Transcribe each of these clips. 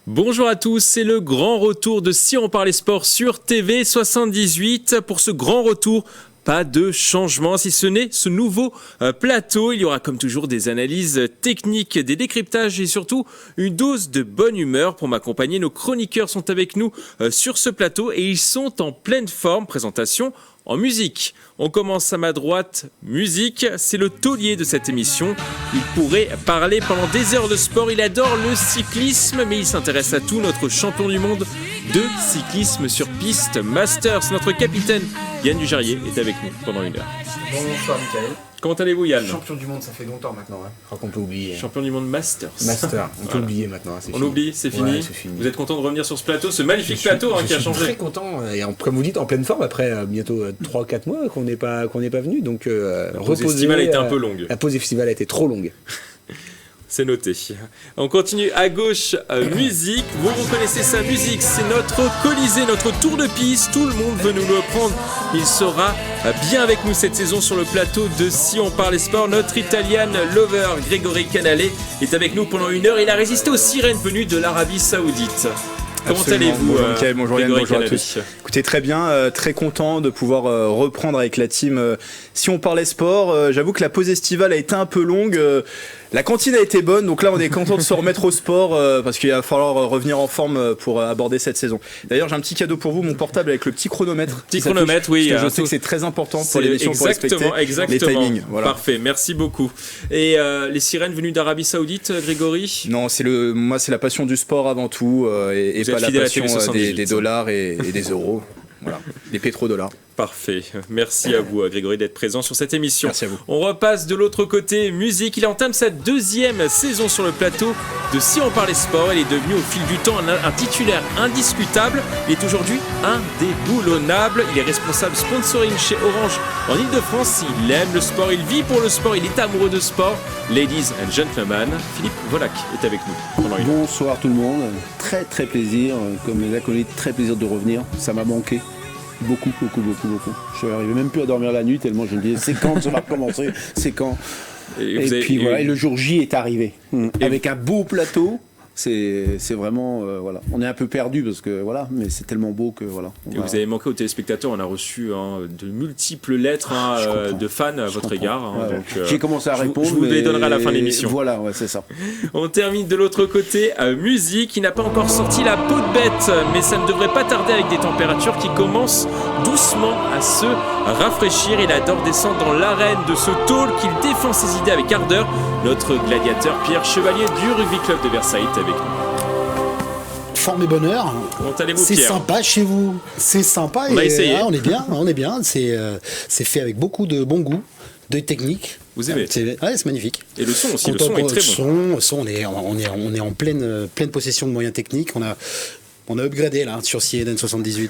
Bonjour à tous, c'est le grand retour de Si on parlait sport sur TV78. Pour ce grand retour, pas de changement, si ce n'est ce nouveau plateau. Il y aura comme toujours des analyses techniques, des décryptages et surtout une dose de bonne humeur pour m'accompagner. Nos chroniqueurs sont avec nous sur ce plateau et ils sont en pleine forme. Présentation en musique. On commence à ma droite, musique, c'est le taulier de cette émission. Il pourrait parler pendant des heures de sport, il adore le cyclisme, mais il s'intéresse à tout. Notre champion du monde de cyclisme sur piste Masters, notre capitaine Yann Dujarrier est avec nous pendant une heure. Bonsoir Mickaël. Comment allez-vous Yann ? Champion du monde, ça fait longtemps maintenant. Hein. Je crois qu'on peut oublier. Champion du monde Masters. On peut oublier maintenant. On oublie, c'est fini. Ouais, c'est fini. Vous êtes content de revenir sur ce plateau, ce magnifique plateau qui a changé. Je suis très content, et comme vous dites, en pleine forme après bientôt 3-4 mois qu'on n'est pas venu. Donc, la pause estivale a été un peu longue. La pause estivale a été trop longue. C'est noté. On continue à gauche, musique. Vous reconnaissez sa musique, c'est notre Colisée, notre tour de piste. Tout le monde veut nous le prendre. Il sera bien avec nous cette saison sur le plateau de Si on parlait sport. Notre Italian lover, Grégory Canale, est avec nous pendant une heure. Il a résisté aux sirènes venues de l'Arabie Saoudite. Comment allez-vous? Bonjour Mickaël, bonjour Yann, bonjour à tous. Écoutez, très bien, très content de pouvoir reprendre avec la team Si on parlait sport. J'avoue que la pause estivale a été un peu longue. La cantine a été bonne, donc là on est content de se remettre au sport parce qu'il va falloir revenir en forme pour aborder cette saison. D'ailleurs j'ai un petit cadeau pour vous, mon portable avec le petit chronomètre. Petit chronomètre, oui. Parce que je sais que c'est très important pour l'émission pour respecter les timings. Voilà. Parfait, merci beaucoup. Et les sirènes venues d'Arabie Saoudite, Grégory? Non, moi c'est la passion du sport avant tout et pas la passion des dollars et des euros. Voilà, des pétrodollars. Parfait. Merci à vous, Grégory, d'être présent sur cette émission. Merci à vous. On repasse de l'autre côté, musique. Il entame sa deuxième saison sur le plateau de Si on parlait sport. Il est devenu au fil du temps un titulaire indiscutable. Il est aujourd'hui indéboulonnable. Il est responsable sponsoring chez Orange en Ile-de-France. Il aime le sport, il vit pour le sport, il est amoureux de sport. Ladies and gentlemen, Philippe Volac est avec nous pendant une heure. Bonsoir tout le monde. Très très plaisir. Comme les acolytes, très plaisir de revenir. Ça m'a manqué. Beaucoup. Je n'arrivais même plus à dormir la nuit tellement je me disais c'est quand ça va recommencer, c'est quand. Et le jour J est arrivé avec un beau plateau. C'est vraiment voilà. On est un peu perdu parce que voilà, mais c'est tellement beau que voilà. Vous avez manqué aux téléspectateurs. On a reçu de multiples lettres de fans à votre égard. Donc, j'ai commencé à répondre. Je vous les donnerai à la fin de l'émission. Voilà, ouais, c'est ça. On termine de l'autre côté. Musique. Il n'a pas encore sorti la peau de bête, mais ça ne devrait pas tarder avec des températures qui commencent doucement à se rafraîchir. Il adore descendre dans l'arène de ce tôle qu'il défend ses idées avec ardeur. Notre gladiateur Pierre Chevalier du Rugby Club de Versailles est avec nous. Forme et bonheur. Comment allez-vous, c'est Pierre ? sympa chez vous. C'est sympa. On a essayé. On est bien. C'est fait avec beaucoup de bon goût, de technique. Vous aimez ? C'est magnifique. Et le son aussi. Le son est très bon. On est en pleine possession de moyens techniques. On a upgradé là sur CNN 78.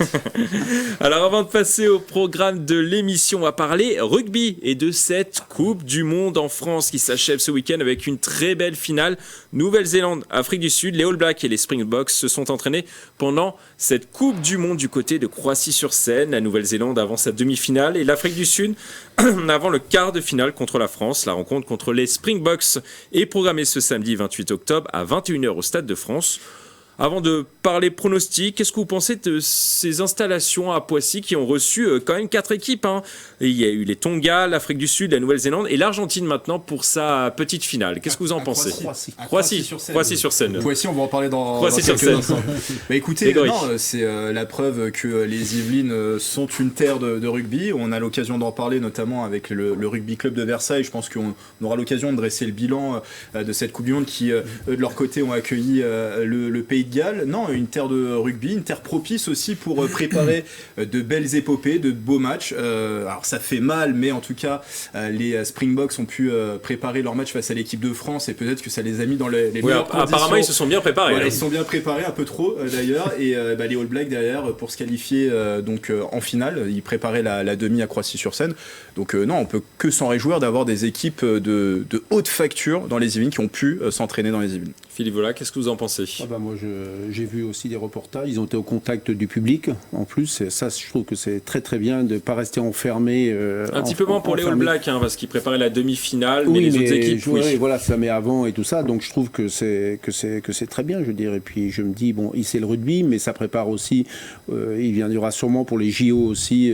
Alors avant de passer au programme de l'émission, on va parler rugby et de cette Coupe du Monde en France qui s'achève ce week-end avec une très belle finale. Nouvelle-Zélande, Afrique du Sud, les All Blacks et les Springboks se sont entraînés pendant cette Coupe du Monde du côté de Croissy-sur-Seine. La Nouvelle-Zélande avant sa demi-finale et l'Afrique du Sud avant le quart de finale contre la France. La rencontre contre les Springboks est programmée ce samedi 28 octobre à 21h au Stade de France. Avant de parler pronostics, qu'est-ce que vous pensez de ces installations à Poissy qui ont reçu quand même 4 équipes Il y a eu les Tonga, l'Afrique du Sud, la Nouvelle-Zélande et l'Argentine maintenant pour sa petite finale. Qu'est-ce que vous en pensez ? Croissy-sur-Seine. Poissy, on va en parler dans quelques instants. Écoutez, c'est la preuve que les Yvelines sont une terre de rugby. On a l'occasion d'en parler notamment avec le Rugby Club de Versailles. Je pense qu'on aura l'occasion de dresser le bilan de cette Coupe du Monde qui, de leur côté, ont accueilli le Pays de Galles. Non, une terre de rugby, une terre propice aussi pour préparer de belles épopées, de beaux matchs. Alors ça fait mal, mais en tout cas, les Springboks ont pu préparer leur match face à l'équipe de France et peut-être que ça les a mis dans les meilleures conditions. Apparemment, ils se sont bien préparés. Voilà, ils se sont bien préparés, un peu trop d'ailleurs. Et les All Blacks derrière pour se qualifier en finale. Ils préparaient la demi à Croissy-sur-Seine. Donc non, on peut que s'en réjouir d'avoir des équipes de haute facture dans les Yvelines qui ont pu s'entraîner dans les Yvelines. Philippe Vola, qu'est-ce que vous en pensez ? Moi, j'ai vu aussi des reportages. Ils ont été au contact du public. En plus, et ça, je trouve que c'est très très bien de ne pas rester enfermé. Un petit peu moins pour les All Blacks, parce qu'ils préparaient la demi-finale, mais les autres équipes, oui. Voilà, ça met avant et tout ça. Donc je trouve que c'est très bien, je veux dire. Et puis je me dis, c'est le rugby, mais ça prépare aussi. Il y aura sûrement pour les JO aussi.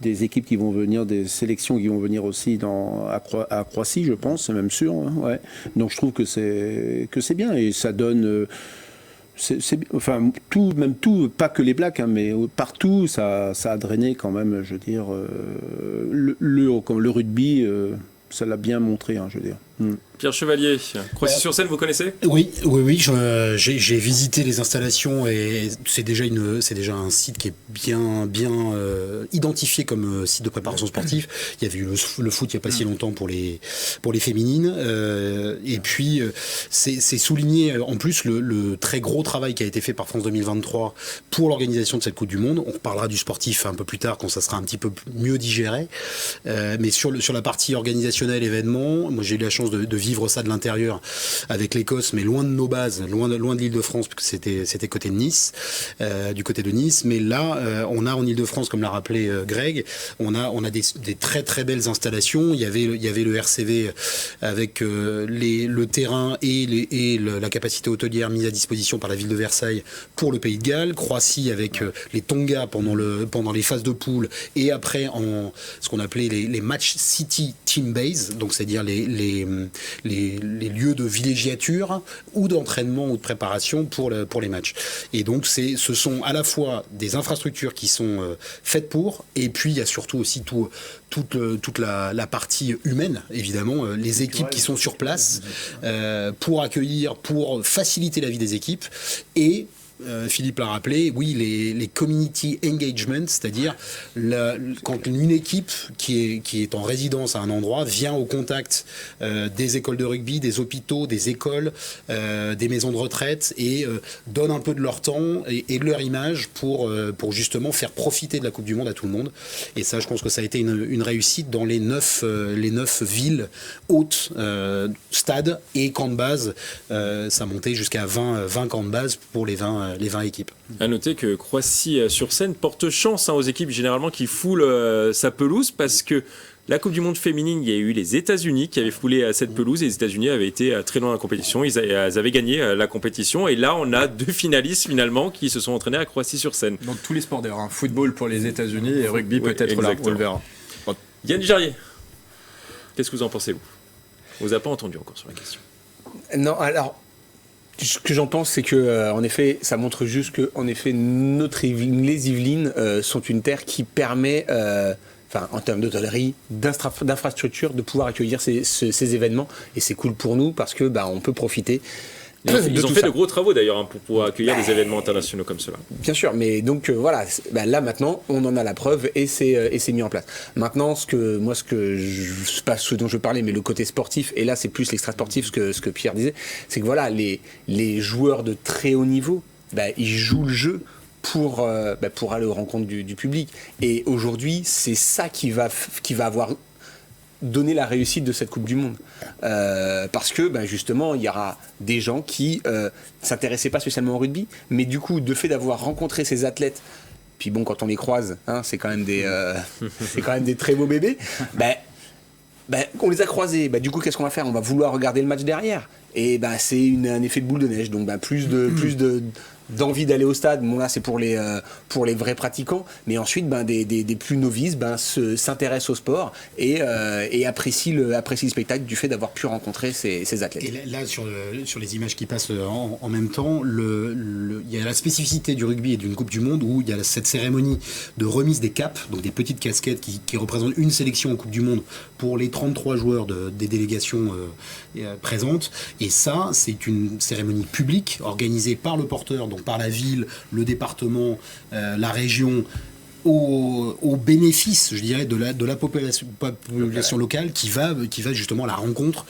Des équipes qui vont venir, des sélections qui vont venir aussi à Croatie, je pense, c'est même sûr. Hein, ouais. Donc je trouve que c'est bien et ça donne, tout, pas que les Blacks, mais partout, ça a drainé quand même, je veux dire, le rugby, ça l'a bien montré, je veux dire. Pierre Chevalier, Croissy-sur-Seine, vous connaissez ? Oui, j'ai visité les installations et c'est déjà un site qui est bien identifié comme site de préparation sportive. Il y avait eu le foot il n'y a pas si longtemps pour les féminines. Et puis, c'est souligné en plus le très gros travail qui a été fait par France 2023 pour l'organisation de cette Coupe du Monde. On reparlera du sportif un peu plus tard quand ça sera un petit peu mieux digéré. Mais sur la partie organisationnelle, événement, moi j'ai eu la chance de vivre ça de l'intérieur avec l'Écosse, mais loin de nos bases, loin de l'Île-de-France, parce que c'était côté de Nice, du côté de Nice. Mais là, on a en Île-de-France, comme l'a rappelé Greg, on a des très très belles installations. Il y avait le RCV avec le terrain et la capacité hôtelière mise à disposition par la ville de Versailles pour le Pays de Galles. Croatie avec les Tonga pendant les phases de poule et après en ce qu'on appelait les match city team base, donc c'est-à-dire les lieux de villégiature ou d'entraînement ou de préparation pour les matchs. Et donc ce sont à la fois des infrastructures qui sont faites pour, et puis il y a surtout aussi toute la partie humaine, évidemment, les équipes qui sont sur place pour accueillir, pour faciliter la vie des équipes, et Philippe l'a rappelé, oui, les community engagement, c'est-à-dire quand une équipe qui est en résidence à un endroit vient au contact des écoles de rugby, des hôpitaux, des écoles, des maisons de retraite et donne un peu de leur temps et de leur image pour justement faire profiter de la Coupe du Monde à tout le monde. Et ça, je pense que ça a été une réussite dans les 9 villes hautes, stades et camps de base. Ça montait jusqu'à 20 camps de base pour les 20 équipes. À noter que Croissy-sur-Seine porte chance aux équipes généralement qui foulent sa pelouse, parce que la Coupe du Monde féminine, il y a eu les États-Unis qui avaient foulé cette pelouse, et les États-Unis avaient été très loin dans la compétition, ils avaient gagné la compétition, et là on a 2 finalistes finalement qui se sont entraînés à Croissy-sur-Seine. Dans tous les sports d'ailleurs, football pour les États-Unis et rugby peut-être là, on le verra. Yann Dujarier, qu'est-ce que vous en pensez, vous ? On vous a pas entendu encore sur la question. Non, alors ce que j'en pense, c'est que en effet, ça montre juste que en effet, les Yvelines sont une terre qui permet, en termes d'hôtellerie, d'infrastructure, de pouvoir accueillir ces événements. Et c'est cool pour nous parce que on peut profiter. Ils ont fait de gros travaux d'ailleurs pour pouvoir accueillir des événements internationaux comme cela. Bien sûr, mais donc voilà, là maintenant on en a la preuve et c'est mis en place. Maintenant, ce dont je parlais, mais le côté sportif, et là c'est plus l'extra sportif, ce que Pierre disait, c'est que voilà, les joueurs de très haut niveau, ils jouent le jeu pour aller aux rencontres du public. Et aujourd'hui, c'est ça qui va avoir donner la réussite de cette Coupe du Monde. Parce que justement, il y aura des gens qui s'intéressaient pas spécialement au rugby, mais du coup, de fait d'avoir rencontré ces athlètes, puis quand on les croise, c'est quand même des très beaux bébés, on les a croisés, du coup, qu'est-ce qu'on va faire ? On va vouloir regarder le match derrière. Et c'est un effet de boule de neige, donc plus d'envie d'aller au stade. Là c'est pour les vrais pratiquants, mais ensuite des plus novices s'intéressent au sport et apprécient le spectacle du fait d'avoir pu rencontrer ces athlètes. Et là sur les images qui passent en même temps, il y a la spécificité du rugby et d'une Coupe du Monde où il y a cette cérémonie de remise des capes, donc des petites casquettes qui représentent une sélection en Coupe du Monde pour les 33 joueurs des délégations présentes. Et ça, c'est une cérémonie publique organisée par le porteur, donc par la ville, le département, la région, au bénéfice, je dirais, de la population locale qui va justement à la rencontre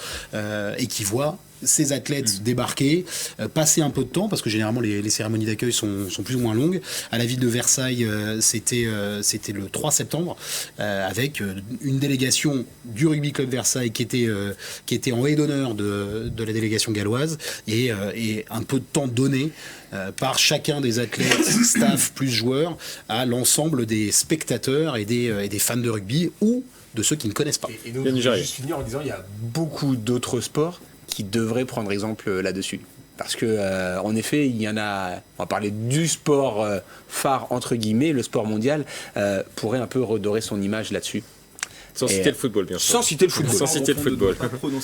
et qui voit ces athlètes débarquer, passer un peu de temps, parce que généralement les cérémonies d'accueil sont plus ou moins longues. À la ville de Versailles, c'était le 3 septembre, avec une délégation du Rugby Club Versailles qui était en haie d'honneur de la délégation galloise, et un peu de temps donné par chacun des athlètes, staff plus joueurs, à l'ensemble des spectateurs et des fans de rugby ou de ceux qui ne connaissent pas. Et donc, je vais juste finir en disant il y a beaucoup d'autres sports qui devraient prendre exemple là-dessus. Parce que, en effet, il y en a. On va parler du sport phare, entre guillemets, le sport mondial pourrait un peu redorer son image là-dessus. Sans citer le football, bien sûr. Sans citer le football. Sans citer le football.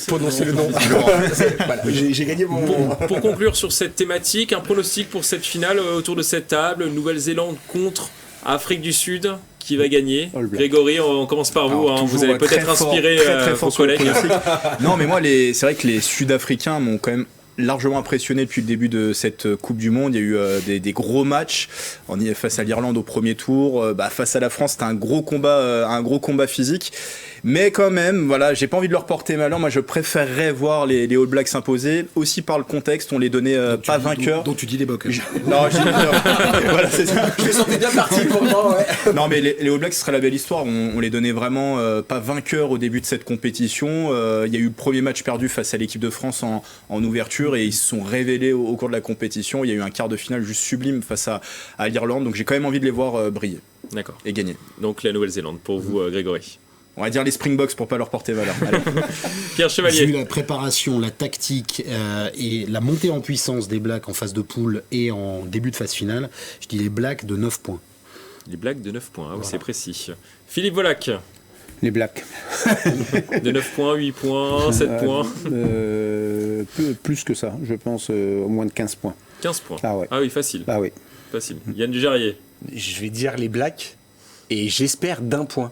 Prononcer le nom. Voilà, j'ai gagné mon. Pour conclure sur cette thématique, un pronostic pour cette finale autour de cette table, Nouvelle-Zélande contre Afrique du Sud. Qui va gagner? Grégory, on commence par vous. Vous avez peut-être inspiré vos collègues. Non, mais moi, c'est vrai que les Sud-Africains m'ont quand même largement impressionné depuis le début de cette Coupe du Monde. Il y a eu des gros matchs. On y est face à l'Irlande au premier tour. Face à la France, c'était un gros combat physique. Mais quand même, voilà, j'ai pas envie de leur porter malheur. Moi, je préférerais voir les All Blacks s'imposer, aussi par le contexte. On les donnait pas vainqueurs. Donc tu dis les Bockers. Non, voilà, c'est ça. Je me sentais bien parti pour moi, ouais. Non, mais les All Blacks, ce serait la belle histoire. On les donnait vraiment pas vainqueurs au début de cette compétition. Il y a eu le premier match perdu face à l'équipe de France en ouverture et ils se sont révélés au cours de la compétition. Il y a eu un quart de finale juste sublime face à l'Irlande. Donc j'ai quand même envie de les voir briller. D'accord. Et gagner. Donc la Nouvelle-Zélande pour vous, Grégory. On va dire les Springboks pour pas leur porter valeur. Pierre Chevalier. Vu la préparation, la tactique et la montée en puissance des Blacks en phase de poule et en début de phase finale, je dis les Blacks de 9 points. Les Blacks de 9 points, voilà. Oui, c'est précis. Philippe Volac. Les Blacks. De 9 points, 8 points, 7 points. Plus que ça, je pense au moins de 15 points. 15 points. Ah ouais. Ah oui, facile. Ah oui. Facile. Yann Dujarrier. Je vais dire les Blacks et j'espère d'1 point.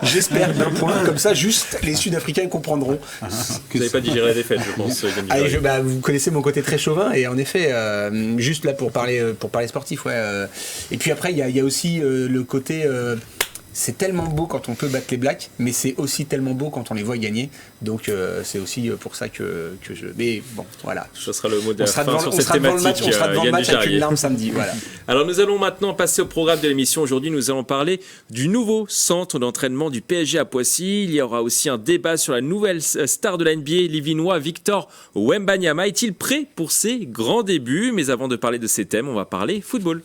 J'espère d'1 point, comme ça juste les Sud-Africains comprendront. Vous n'avez pas digéré la défaite, je pense. Vous connaissez mon côté très chauvin et en effet, juste là pour parler sportif, ouais. Et puis après il y a aussi le côté. C'est tellement beau quand on peut battre les Blacks, mais c'est aussi tellement beau quand on les voit gagner. Donc c'est aussi pour ça que je. Mais bon, voilà. Ce sera le mot de la fin sur cette thématique. On sera devant le match avec une larme samedi. Voilà. Alors nous allons maintenant passer au programme de l'émission. Aujourd'hui, nous allons parler du nouveau centre d'entraînement du PSG à Poissy. Il y aura aussi un débat sur la nouvelle star de la NBA, l'Illinois Victor Wembanyama. Est-il prêt pour ses grands débuts? Mais avant de parler de ces thèmes, on va parler football.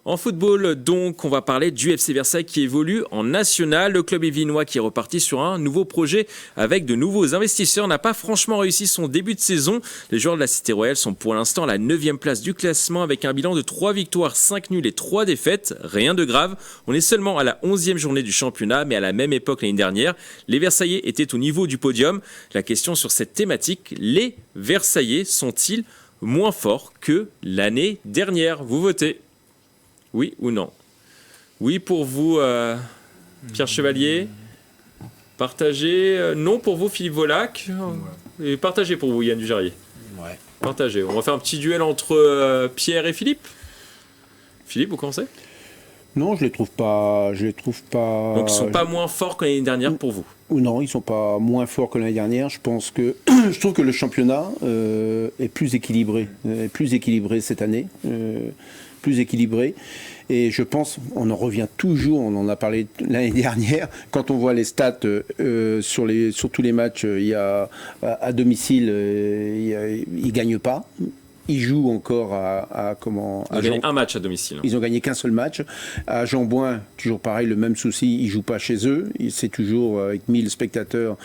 En football, donc, on va parler du FC Versailles qui évolue en national. Le club yvelinois qui est reparti sur un nouveau projet avec de nouveaux investisseurs n'a pas franchement réussi son début de saison. Les joueurs de la Cité Royale sont pour l'instant à la 9e place du classement avec un bilan de 3 victoires, 5 nuls et 3 défaites. Rien de grave. On est seulement à la 11e journée du championnat, mais à la même époque l'année dernière, les Versaillais étaient au niveau du podium. La question sur cette thématique, les Versaillais sont-ils moins forts que l'année dernière? Vous votez. Oui ou non? Oui pour vous, Pierre Chevalier. Partagez. Non pour vous, Philippe Volac. Et partagez pour vous, Yann Dujarrier. Ouais. Partagez. On va faire un petit duel entre Pierre et Philippe. Philippe, vous commencez? Non, je les trouve pas. Donc ils ne sont pas moins forts que l'année dernière pour vous? Non, ils sont pas moins forts que l'année dernière. Je trouve que le championnat est plus équilibré cette année. Plus équilibré. Et je pense, on en revient toujours, on en a parlé l'année dernière, quand on voit les stats sur tous les matchs, il y a, à domicile, ils ne gagnent pas. Ils jouent encore Ils ont gagné un match à domicile. Ils ont gagné qu'un seul match. À Jean-Bouin, toujours pareil, le même souci, ils ne jouent pas chez eux. C'est toujours avec 1000 spectateurs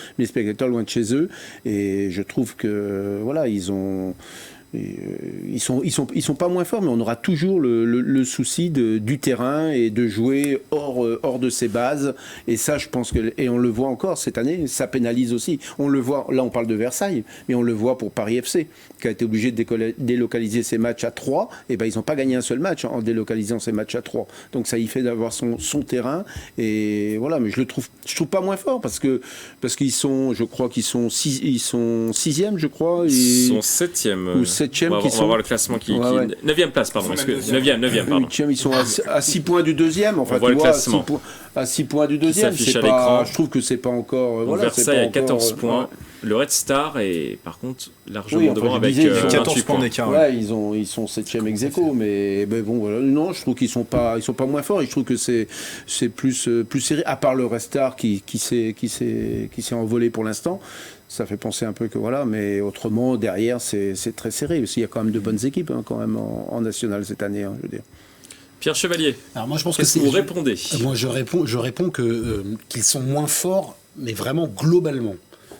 loin de chez eux. Et je trouve que, voilà, ils sont pas moins forts, mais on aura toujours le souci du terrain et de jouer hors de ses bases. Et ça, je pense et on le voit encore cette année, ça pénalise aussi. On le voit, là on parle de Versailles, mais on le voit pour Paris FC, qui a été obligé de délocaliser ses matchs à 3. Et ben ils n'ont pas gagné un seul match en délocalisant ses matchs à 3. Donc ça y fait d'avoir son terrain. Et voilà, mais je trouve pas moins fort parce qu'ils sont, je crois qu'ils sont 6e, je crois. Ils sont 7e. Ou 7e. On va voir le classement qui 9e place, pardon. 9e, pardon. 8e, ils sont à 6 points du 2e. Enfin, on voit le classement. à 6 points du deuxième. S'affiche à l'écran. Je trouve que c'est pas encore. Donc Versailles a 14 points. Le Red Star est par contre largement devant avec 14 points points d'écart. Ouais, ils sont 7e ex aequo, mais bon, voilà. Non, je trouve qu'ils sont pas moins forts. Et je trouve que c'est plus serré. À part le Red Star qui s'est envolé pour l'instant. Ça fait penser un peu que voilà, mais autrement derrière c'est très serré. Aussi, il y a quand même de bonnes équipes quand même en national cette année, je veux dire. Pierre Chevalier. Alors moi je pense que vous répondez. Moi je réponds qu'ils sont moins forts, mais vraiment globalement,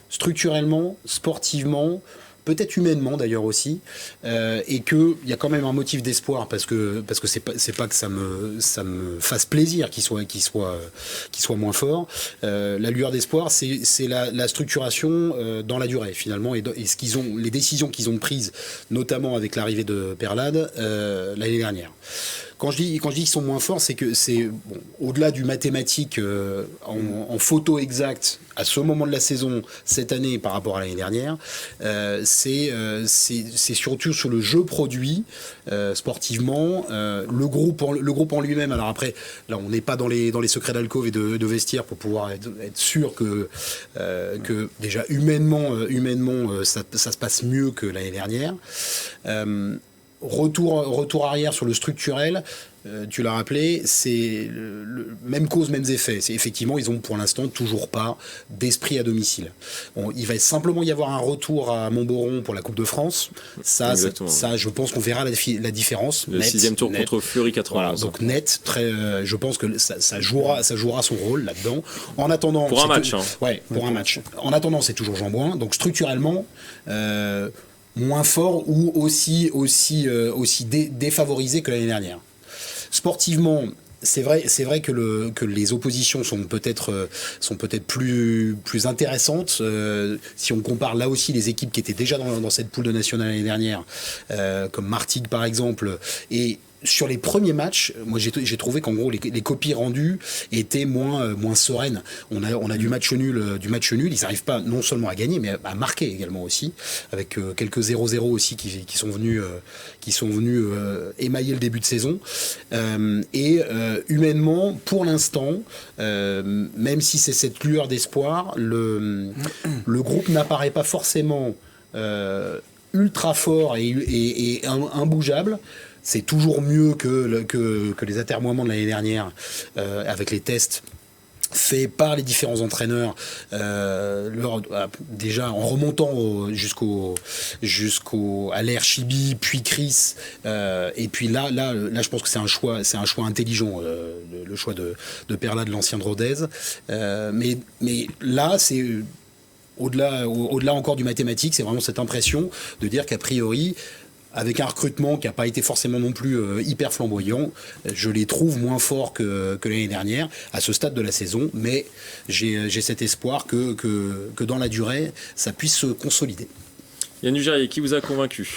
structurellement, sportivement, peut-être humainement d'ailleurs aussi, et qu'il y a quand même un motif d'espoir parce que c'est pas que ça me fasse plaisir qu'ils soient moins forts. La lueur d'espoir, c'est la structuration dans la durée finalement et ce qu'ils ont, les décisions qu'ils ont prises, notamment avec l'arrivée de Perlade l'année dernière. Quand je dis qu'ils sont moins forts, c'est que c'est au-delà du mathématique en photo exacte à ce moment de la saison cette année par rapport à l'année dernière, c'est surtout sur le jeu produit sportivement, le groupe en lui-même. Alors après, là on n'est pas dans les secrets d'alcôve et de vestiaire pour pouvoir être sûr que déjà humainement ça se passe mieux que l'année dernière. Retour arrière sur le structurel, tu l'as rappelé, c'est même cause, mêmes effets. C'est effectivement, ils ont pour l'instant toujours pas d'esprit à domicile. Il va simplement y avoir un retour à Montboron pour la Coupe de France. Ça, je pense qu'on verra la différence. Le 6e tour contre Fleury 91. Voilà, donc net, je pense que ça jouera son rôle là-dedans. En attendant, pour un match. Pour un match. En attendant, c'est toujours Jean Bouin. Donc structurellement. Moins fort ou aussi défavorisé que l'année dernière. Sportivement, c'est vrai que les oppositions sont peut-être plus intéressantes si on compare là aussi les équipes qui étaient déjà dans cette poule de nationale l'année dernière, comme Martigues par exemple, et sur les premiers matchs, moi j'ai trouvé qu'en gros les copies rendues étaient moins sereines. On a du match nul, ils n'arrivent pas non seulement à gagner mais à marquer également aussi, avec quelques 0-0 aussi qui sont venus émailler le début de saison. Humainement, pour l'instant, même si c'est cette lueur d'espoir, le groupe n'apparaît pas forcément ultra fort et imbougeable. C'est toujours mieux que les atermoiements de l'année dernière avec les tests faits par les différents entraîneurs déjà en remontant à l'ère Chibi puis Chris et puis là je pense que c'est un choix intelligent, le choix de Perla, de l'ancien de Rodez, mais là c'est au-delà encore du mathématique, c'est vraiment cette impression de dire qu'a priori, avec un recrutement qui n'a pas été forcément non plus hyper flamboyant, je les trouve moins forts que l'année dernière, à ce stade de la saison, mais j'ai cet espoir que dans la durée, ça puisse se consolider. Yann Ugerier, qui vous a convaincu ?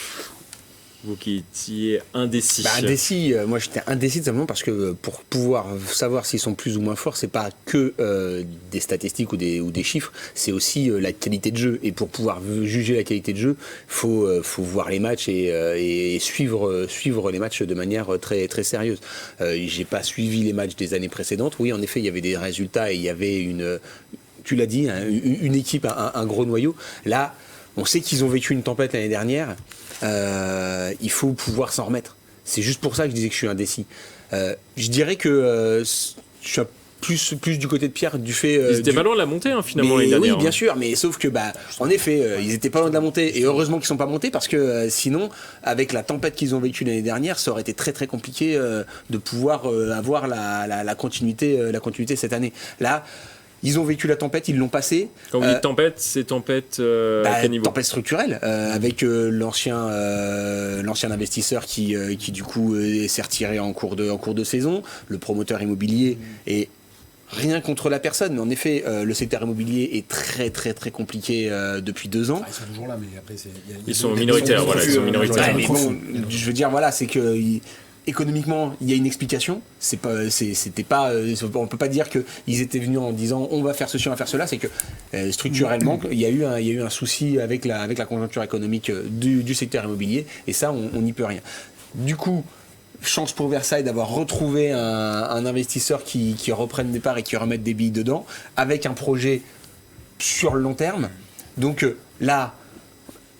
Vous qui étiez indécis. Indécis, moi j'étais indécis simplement parce que pour pouvoir savoir s'ils sont plus ou moins forts, c'est pas que des statistiques ou des chiffres, c'est aussi la qualité de jeu. Et pour pouvoir juger la qualité de jeu, faut voir les matchs et suivre les matchs de manière très très sérieuse. J'ai pas suivi les matchs des années précédentes. Oui, en effet, il y avait des résultats et il y avait tu l'as dit, une équipe, un gros noyau. Là, on sait qu'ils ont vécu une tempête l'année dernière. Il faut pouvoir s'en remettre. C'est juste pour ça que je disais que je suis indécis. Je dirais que je suis plus du côté de Pierre du fait. Ils étaient pas loin de la montée finalement l'année dernière. Oui, bien sûr, mais sauf que en effet, ils étaient pas loin de la montée et heureusement qu'ils sont pas montés parce que sinon, avec la tempête qu'ils ont vécue l'année dernière, ça aurait été très très compliqué de pouvoir avoir la continuité cette année. Là. Ils ont vécu la tempête, ils l'ont passée. Quand vous dites tempête, c'est tempête à quel niveau ? Tempête structurelle, avec l'ancien investisseur qui du coup s'est retiré en cours de saison, le promoteur immobilier et rien contre la personne, mais en effet, le secteur immobilier est très très très compliqué depuis 2 ans. Ils sont toujours là, mais après ils sont minoritaires, voilà. Ils sont minoritaires. Mais bon, je veux dire, voilà, c'est que économiquement, il y a une explication. On peut pas dire qu'ils étaient venus en disant on va faire ceci, on va faire cela. C'est que structurellement, il y a eu un souci avec la conjoncture économique du secteur immobilier, et ça, on n'y peut rien. Du coup, chance pour Versailles d'avoir retrouvé un investisseur qui reprenne des parts et qui remette des billes dedans, avec un projet sur le long terme. Donc là,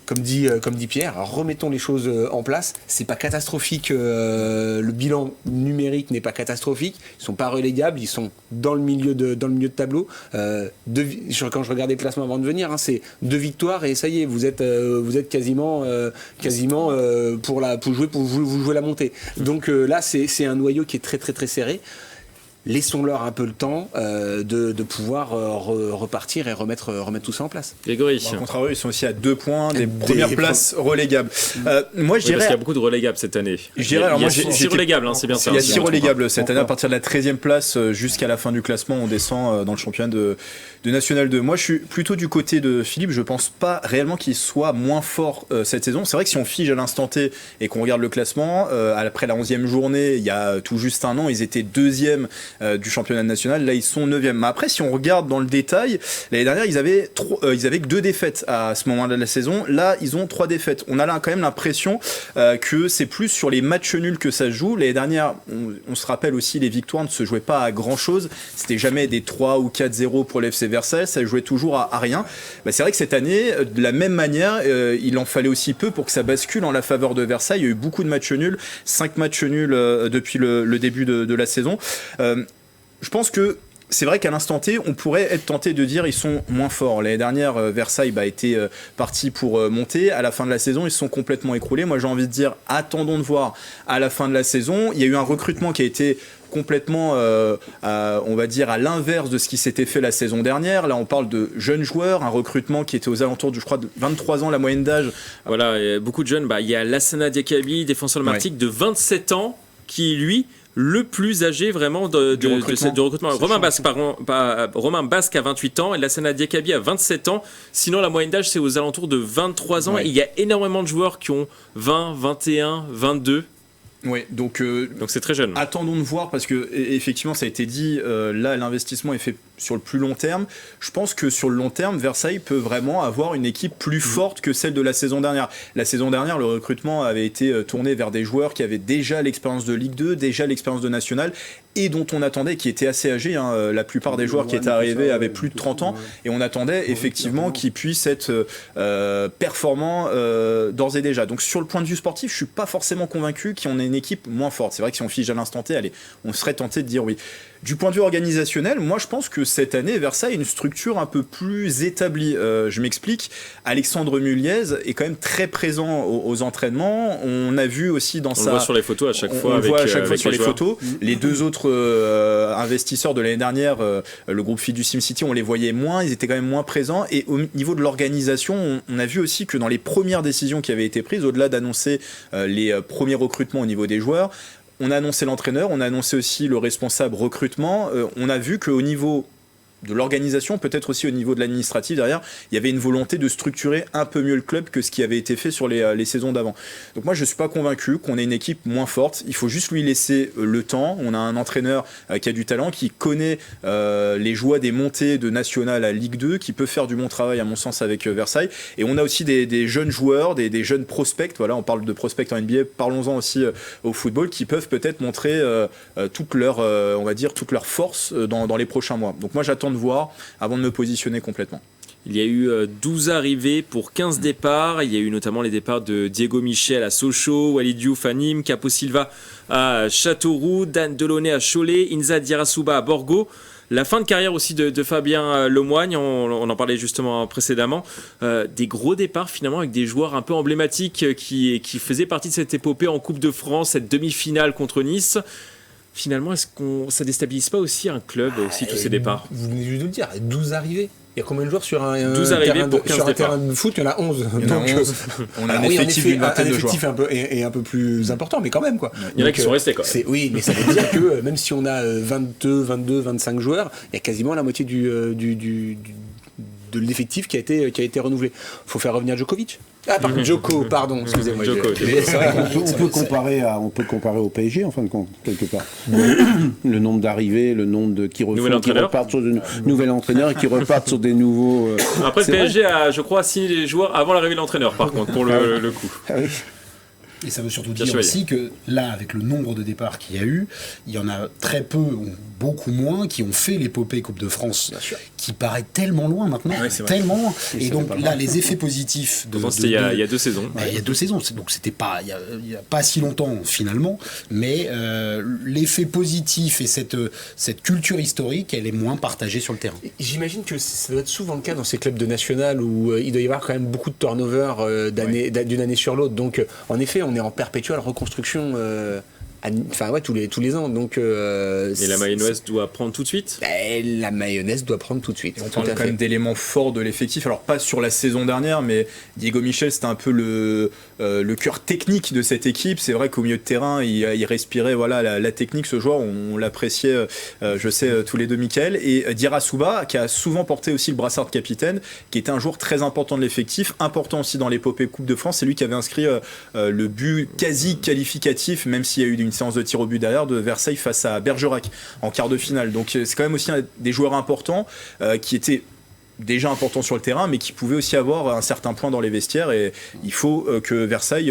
comme dit Pierre, remettons les choses en place. C'est pas catastrophique, le bilan numérique n'est pas catastrophique. Ils sont pas relégables, ils sont dans le milieu de tableau. Quand je regardais le classement avant de venir, c'est 2 victoires et ça y est, vous êtes quasiment pour jouer la montée. Donc là, c'est un noyau qui est très très très serré. Laissons-leur un peu le temps de pouvoir repartir et remettre tout ça en place. Grégory. Au contraire, ils sont aussi à 2 points des premières places relégables. Moi, je dirais. Parce qu'il y a beaucoup de relégables cette année. Je dirais, il y a 6 relégables, c'est bien ça. Il y a 6 relégables cette année. À partir de la 13e place jusqu'à la fin du classement, on descend dans le championnat de National 2. Moi, je suis plutôt du côté de Philippe. Je pense pas réellement qu'il soit moins fort cette saison. C'est vrai que si on fige à l'instant T et qu'on regarde le classement, après la 11e journée, il y a tout juste un an, ils étaient 2e du championnat national. Là, ils sont 9e. Mais après, si on regarde dans le détail, l'année dernière, ils avaient que 2 défaites à ce moment-là de la saison. Là, ils ont 3 défaites. On a là quand même l'impression que c'est plus sur les matchs nuls que ça se joue. L'année dernière, on se rappelle aussi, les victoires ne se jouaient pas à grand-chose. C'était jamais des 3 ou 4-0 pour l'FC Versailles. Ça jouait toujours à rien. C'est vrai que cette année, de la même manière, il en fallait aussi peu pour que ça bascule en la faveur de Versailles. Il y a eu beaucoup de matchs nuls. 5 matchs nuls depuis le début de la saison. Je pense que c'est vrai qu'à l'instant T, on pourrait être tenté de dire ils sont moins forts. L'année dernière, Versailles était parti pour monter. À la fin de la saison, ils se sont complètement écroulés. Moi, j'ai envie de dire, attendons de voir à la fin de la saison. Il y a eu un recrutement qui a été complètement, on va dire, à l'inverse de ce qui s'était fait la saison dernière. Là, on parle de jeunes joueurs, un recrutement qui était aux alentours de, je crois, de 23 ans, la moyenne d'âge. Voilà, beaucoup de jeunes. Il y a Lassana Diakabi, défenseur de Martigues, de 27 ans, qui, lui, le plus âgé vraiment du recrutement. Romain Basque a 28 ans et Lassana Diakabi a 27 ans. Sinon, la moyenne d'âge, c'est aux alentours de 23 ans. Ouais. Et il y a énormément de joueurs qui ont 20, 21, 22. Oui, donc c'est très jeune. Attendons de voir parce que effectivement ça a été dit, là l'investissement est fait sur le plus long terme. Je pense que sur le long terme, Versailles peut vraiment avoir une équipe plus forte que celle de la saison dernière. La saison dernière, le recrutement avait été tourné vers des joueurs qui avaient déjà l'expérience de Ligue 2, déjà l'expérience de National et dont on attendait, qui étaient assez âgés. La plupart des joueurs qui étaient arrivés avaient plus de 30 ans et on attendait effectivement qu'ils puissent être performants d'ores et déjà. Donc sur le point de vue sportif, je suis pas forcément convaincu qu'on ait une équipe moins forte. C'est vrai que si on fige à l'instant T, allez, on serait tenté de dire oui. Du point de vue organisationnel, moi je pense que cette année, Versailles a une structure un peu plus établie. Je m'explique. Alexandre Muliez est quand même très présent aux entraînements. On a vu aussi dans on le voit sur les photos à chaque fois. On le voit à chaque fois sur les photos. Les 2 autres investisseurs de l'année dernière, le groupe Fiducium City, on les voyait moins. Ils étaient quand même moins présents. Et au niveau de l'organisation, on a vu aussi que dans les premières décisions qui avaient été prises, au-delà d'annoncer les premiers recrutements au niveau des joueurs, on a annoncé l'entraîneur, on a annoncé aussi le responsable recrutement. On a vu qu'au niveau de l'organisation, peut-être aussi au niveau de l'administratif derrière, il y avait une volonté de structurer un peu mieux le club que ce qui avait été fait sur les saisons d'avant. Donc moi je ne suis pas convaincu qu'on ait une équipe moins forte, il faut juste lui laisser le temps. On a un entraîneur qui a du talent, qui connaît les joies des montées de National à Ligue 2, qui peut faire du bon travail à mon sens avec Versailles, et on a aussi des jeunes joueurs, des jeunes prospects, voilà, on parle de prospects en NBA, parlons-en aussi au football, qui peuvent peut-être montrer toute leur force dans les prochains mois. Donc moi j'attends de voir avant de me positionner complètement. Il y a eu 12 arrivées pour 15 départs. Il y a eu notamment les départs de Diego Michel à Sochaux, Walid Diouf à Nîmes, Capo Silva à Châteauroux, Dan Delaunay à Cholet, Inza Dirasuba à Borgo. La fin de carrière aussi de Fabien Lemoigne, on en parlait justement précédemment. Des gros départs finalement avec des joueurs un peu emblématiques qui faisaient partie de cette épopée en Coupe de France, cette demi-finale contre Nice. Finalement, est-ce qu'on ça déstabilise pas aussi un club, aussi tous ces départs? Vous venez juste de le dire, 12 arrivées. Il y a combien de joueurs sur un 12 terrain de foot? Il y en a 11. On a un effectif d'une vingtaine de joueurs. Un peu plus important, mais quand même. Quoi. Il y en a qui sont restés. Oui, mais ça veut dire que même si on a 22, 25 joueurs, il y a quasiment la moitié de l'effectif qui a été renouvelé. Il faut faire revenir Djokovic. Ah, pardon, Djoko, pardon, excusez-moi. On peut comparer au PSG, en fin de compte, quelque part. Le nombre d'arrivées, le nombre qui repartent sur de nouvel entraîneur et qui repartent sur des nouveaux... Après, le PSG a, je crois, signé les joueurs avant l'arrivée de l'entraîneur, par contre, pour le coup. Et ça veut surtout dire aussi que là, avec le nombre de départs qu'il y a eu, il y en a très peu, ou beaucoup moins, qui ont fait l'épopée Coupe de France, qui paraît tellement loin maintenant, tellement loin. Et donc là, les effets positifs il y a 2 saisons. Il y a 2 saisons, donc c'était pas, il y a pas si longtemps finalement, mais l'effet positif et cette culture historique, elle est moins partagée sur le terrain. J'imagine que ça doit être souvent le cas dans ces clubs de national où il doit y avoir quand même beaucoup de turnover d'une année sur l'autre. Donc en effet, on est en perpétuelle reconstruction tous les ans. Donc, et la mayonnaise doit prendre tout de suite ? La mayonnaise doit prendre tout de suite. On parle quand même d'éléments forts de l'effectif. Alors pas sur la saison dernière, mais Diego Michel, c'était un peu le cœur technique de cette équipe. C'est vrai qu'au milieu de terrain, il respirait la technique. Ce joueur, on l'appréciait, je sais, tous les deux, Mickaël. Et Dira Souba, qui a souvent porté aussi le brassard de capitaine, qui était un joueur très important de l'effectif, important aussi dans l'épopée Coupe de France. C'est lui qui avait inscrit le but quasi qualificatif, même s'il y a eu une séance de tir au but derrière, de Versailles face à Bergerac en quart de finale. Donc c'est quand même aussi des joueurs importants qui étaient déjà importants sur le terrain, mais qui pouvaient aussi avoir un certain point dans les vestiaires, et il faut que Versailles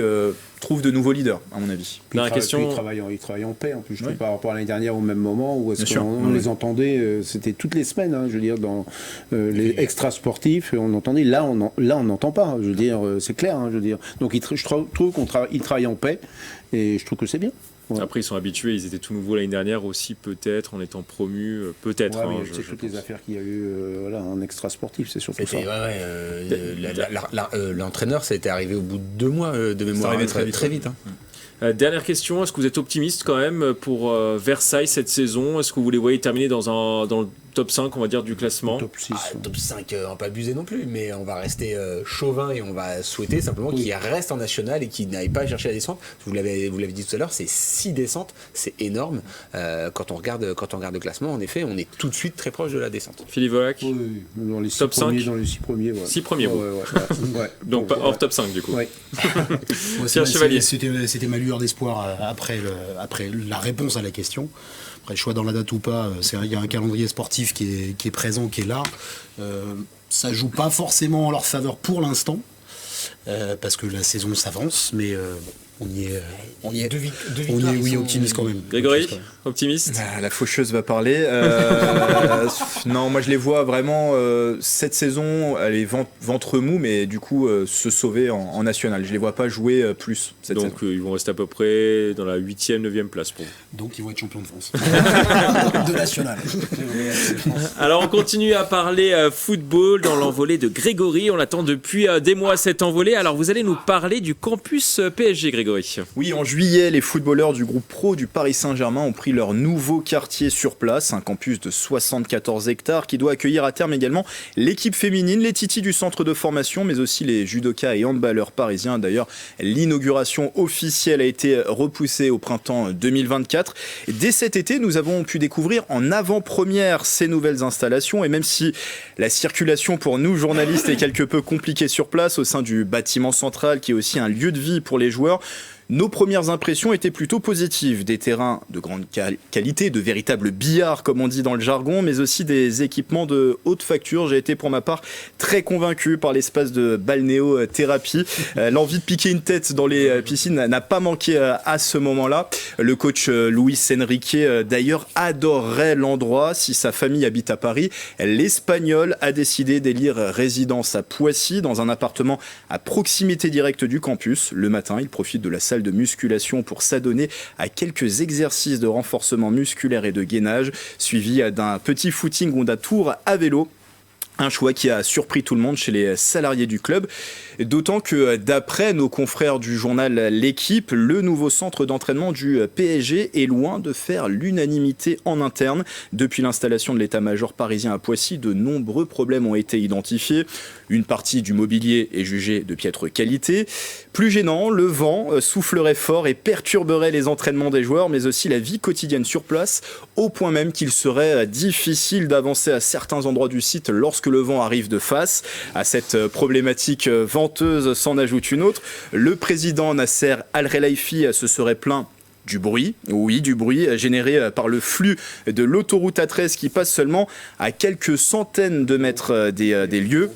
trouve de nouveaux leaders, à mon avis. Puis il travaille en paix, en plus, je trouve, par rapport à l'année dernière, au même moment où on les entendait, c'était toutes les semaines, je veux dire, dans les extra sportifs, on entendait, là on n'entend pas, je veux dire, c'est clair, je veux dire. Donc je trouve qu'ils travaillent en paix, et je trouve que c'est bien. Ouais. Après, ils sont habitués, ils étaient tout nouveaux l'année dernière aussi, peut-être, en étant promus, peut-être. C'est toutes les affaires qu'il y a eu en extra sportif, c'est surtout ça. L'entraîneur, ça a été arrivé au bout de 2 mois de mémoire, très vite. Dernière question, est-ce que vous êtes optimiste quand même pour Versailles cette saison ? Est-ce que vous les voyez terminer dans le top 5, on va dire, du classement ? Top 6. Top 5, on va pas abuser non plus, mais on va rester chauvin et on va souhaiter simplement qu'ils restent en national et qu'ils n'aillent pas chercher la descente. Vous l'avez dit tout à l'heure, c'est 6 descentes, c'est énorme. Quand on regarde le classement, en effet, on est tout de suite très proche de la descente. Philippe Volac, dans les top 5 dans les 6 premiers. 6 premiers, vous. Donc pas hors top 5 du coup. Ouais. Pierre Chevalier. C'était ma lueur d'espoir après la réponse à la question. Après, choix dans la date ou pas, il y a un calendrier sportif qui est présent, qui est là. Ça joue pas forcément en leur faveur pour l'instant, parce que la saison s'avance, mais on y est optimiste quand même. Grégory, optimiste ? La faucheuse va parler. Non, moi je les vois vraiment cette saison, elle est ventre mou, mais du coup se sauver en national. Je les vois pas jouer plus cette saison. Donc ils vont rester à peu près dans la 8e, 9e place pour vous. Donc ils vont être champions de France. De national. Alors on continue à parler football dans l'envolée de Grégory. On attend depuis des mois cette envolée. Alors vous allez nous parler du campus PSG, Grégory. Oui, en juillet, les footballeurs du groupe pro du Paris Saint-Germain ont pris leur nouveau quartier sur place, un campus de 74 hectares qui doit accueillir à terme également l'équipe féminine, les titis du centre de formation, mais aussi les judokas et handballeurs parisiens. D'ailleurs, l'inauguration officielle a été repoussée au printemps 2024. Dès cet été, nous avons pu découvrir en avant-première ces nouvelles installations, et même si la circulation pour nous, journalistes, est quelque peu compliquée sur place, au sein du bâtiment central, qui est aussi un lieu de vie pour les joueurs, nos premières impressions étaient plutôt positives. Des terrains de grande qualité, de véritables billards comme on dit dans le jargon, mais aussi des équipements de haute facture. J'ai été pour ma part très convaincu par l'espace de balnéothérapie. L'envie de piquer une tête dans les piscines n'a pas manqué à ce moment-là. Le coach Luis Enrique d'ailleurs adorerait l'endroit. Si sa famille habite à Paris, l'Espagnol a décidé d'élire résidence à Poissy, dans un appartement à proximité directe du campus. Le matin, il profite de la salle de musculation pour s'adonner à quelques exercices de renforcement musculaire et de gainage, suivi d'un petit footing ou d'un tour à vélo. Un choix qui a surpris tout le monde chez les salariés du club, d'autant que d'après nos confrères du journal L'Équipe, le nouveau centre d'entraînement du PSG est loin de faire l'unanimité en interne. Depuis l'installation de l'état-major parisien à Poissy, de nombreux problèmes ont été identifiés. Une partie du mobilier est jugée de piètre qualité. Plus gênant, le vent soufflerait fort et perturberait les entraînements des joueurs, mais aussi la vie quotidienne sur place, au point même qu'il serait difficile d'avancer à certains endroits du site lorsque le vent arrive de face. À cette problématique venteuse s'en ajoute une autre. Le président Nasser Al-Khelaifi se serait plaint du bruit, généré par le flux de l'autoroute A13 qui passe seulement à quelques centaines de mètres des lieux.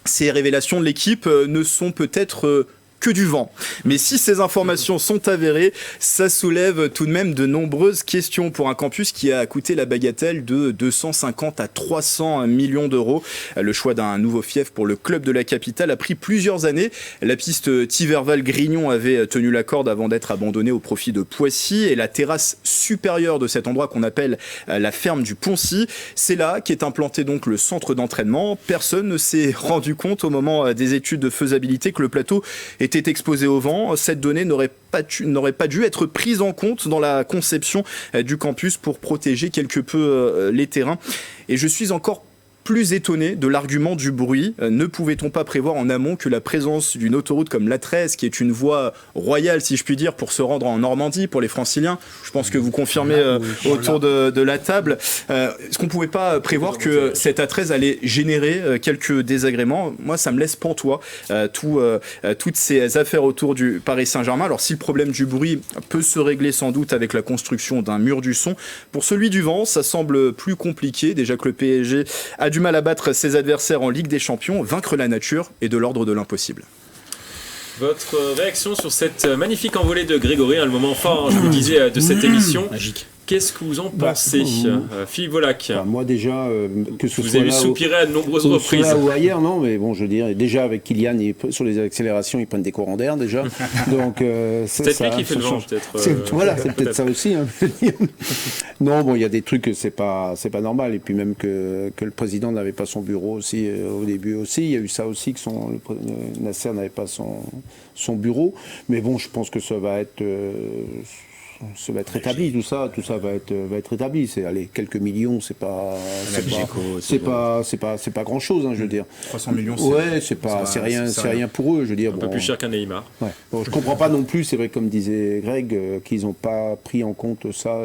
Ces révélations de l'équipe ne sont peut-être que du vent. Mais si ces informations sont avérées, ça soulève tout de même de nombreuses questions pour un campus qui a coûté la bagatelle de 250 à 300 millions d'euros. Le choix d'un nouveau fief pour le club de la capitale a pris plusieurs années. La piste Thiverval-Grignon avait tenu la corde avant d'être abandonnée au profit de Poissy, et la terrasse supérieure de cet endroit qu'on appelle la ferme du Poncy, c'est là qu'est implanté donc le centre d'entraînement. Personne ne s'est rendu compte au moment des études de faisabilité que le plateau était exposé au vent. Cette donnée n'aurait pas dû être prise en compte dans la conception du campus pour protéger quelque peu les terrains. Et je suis encore plus étonné de l'argument du bruit. Ne pouvait-on pas prévoir en amont que la présence d'une autoroute comme l'A13, qui est une voie royale, si je puis dire, pour se rendre en Normandie, pour les franciliens, je pense que vous confirmez autour de la table, est-ce qu'on ne pouvait pas prévoir que cette A13 allait générer quelques désagréments? Moi, ça me laisse pantois, toutes ces affaires autour du Paris Saint-Germain. Alors, si le problème du bruit peut se régler sans doute avec la construction d'un mur du son, pour celui du vent, ça semble plus compliqué. Déjà que le PSG a du mal à battre ses adversaires en Ligue des Champions, vaincre la nature est de l'ordre de l'impossible. Votre réaction sur cette magnifique envolée de Grégory, le moment fort, je vous disais, de cette émission. Magique. Qu'est-ce que vous en pensez, Philippe Volac? Moi déjà, que ce vous soit avez là soupiré à de nombreuses reprises. Là ou ailleurs, non, mais bon, je veux dire, déjà avec Kylian, sur les accélérations, ils prennent des courants d'air déjà. Donc, c'est peut-être lui qui fait le vent, peut-être. Voilà, c'est peut-être ça aussi. Hein. Non, bon, il y a des trucs que c'est pas normal. Et puis même que le président n'avait pas son bureau aussi au début aussi. Il y a eu ça aussi que Nasser n'avait pas son bureau. Mais bon, je pense que ça va être rétabli, tout ça va être rétabli. C'est quelques millions, c'est pas grand chose, hein, je veux dire. 300 millions, c'est rien pour eux, je veux dire. Un peu plus cher qu'un Neymar. Ouais. Bon, je comprends pas non plus, c'est vrai, comme disait Greg, qu'ils n'ont pas pris en compte ça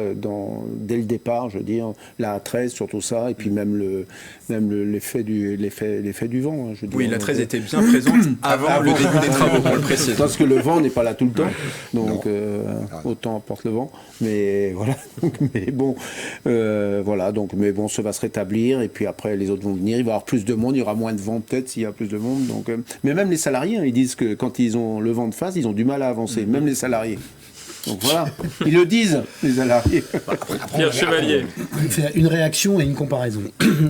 dès le départ, je veux dire, la 13 surtout ça, et puis même l'effet du vent. Hein, je veux dire. Oui, la 13 était bien présente avant le début des travaux, pour le préciser. Parce que le vent n'est pas là tout le temps, donc autant apporte le vent, mais voilà. Mais bon, voilà. Donc, mais bon, ça va se rétablir, et puis après les autres vont venir. Il va y avoir plus de monde, il y aura moins de vent peut-être s'il y a plus de monde. Donc, mais même les salariés, hein, ils disent que quand ils ont le vent de face, ils ont du mal à avancer. Même les salariés. Donc voilà, ils le disent, les salariés. Pierre Chevalier. Une réaction et une comparaison.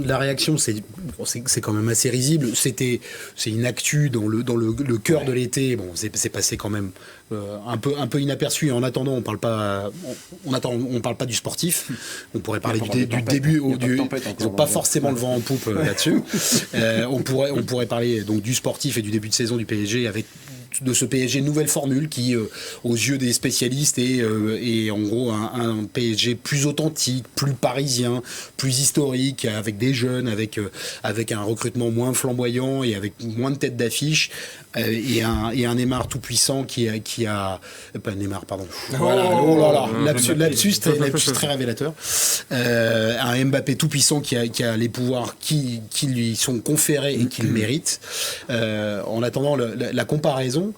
La réaction, c'est quand même assez risible. C'est une actu dans le cœur de l'été. Bon, c'est passé quand même un peu inaperçu. En attendant, on parle pas du sportif. On pourrait parler du début. Ils n'ont pas forcément le vent en poupe là-dessus. On pourrait parler donc du sportif et du début de saison du PSG avec de ce PSG nouvelle formule qui, aux yeux des spécialistes, est en gros un PSG plus authentique, plus parisien, plus historique, avec des jeunes, avec un recrutement moins flamboyant et avec moins de têtes d'affiche, et un Neymar tout puissant qui a pas Neymar, pardon. Voilà, oh là là, lapsus très révélateur. Un Mbappé tout puissant qui a les pouvoirs qui lui sont conférés et qu'il mérite. En attendant, la comparaison,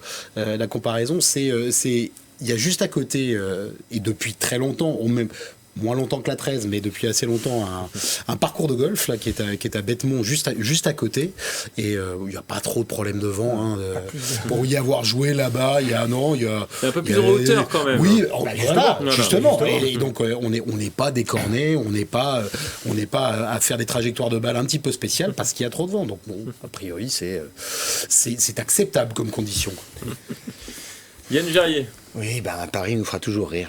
c'est il y a juste à côté, et depuis très longtemps, même moins longtemps que la 13, mais depuis assez longtemps, un parcours de golf là, qui est à Bethmont, juste à côté, et il n'y a pas trop de problème de vent. Hein, pour y avoir joué là-bas, il y a un an, il y a un peu plus en hauteur quand même. Oui, justement. Et donc on n'est pas décorné, on n'est pas à faire des trajectoires de balles un petit peu spéciales parce qu'il y a trop de vent. Donc bon, a priori c'est acceptable comme condition. Yann Verrier. Oui, Paris nous fera toujours rire.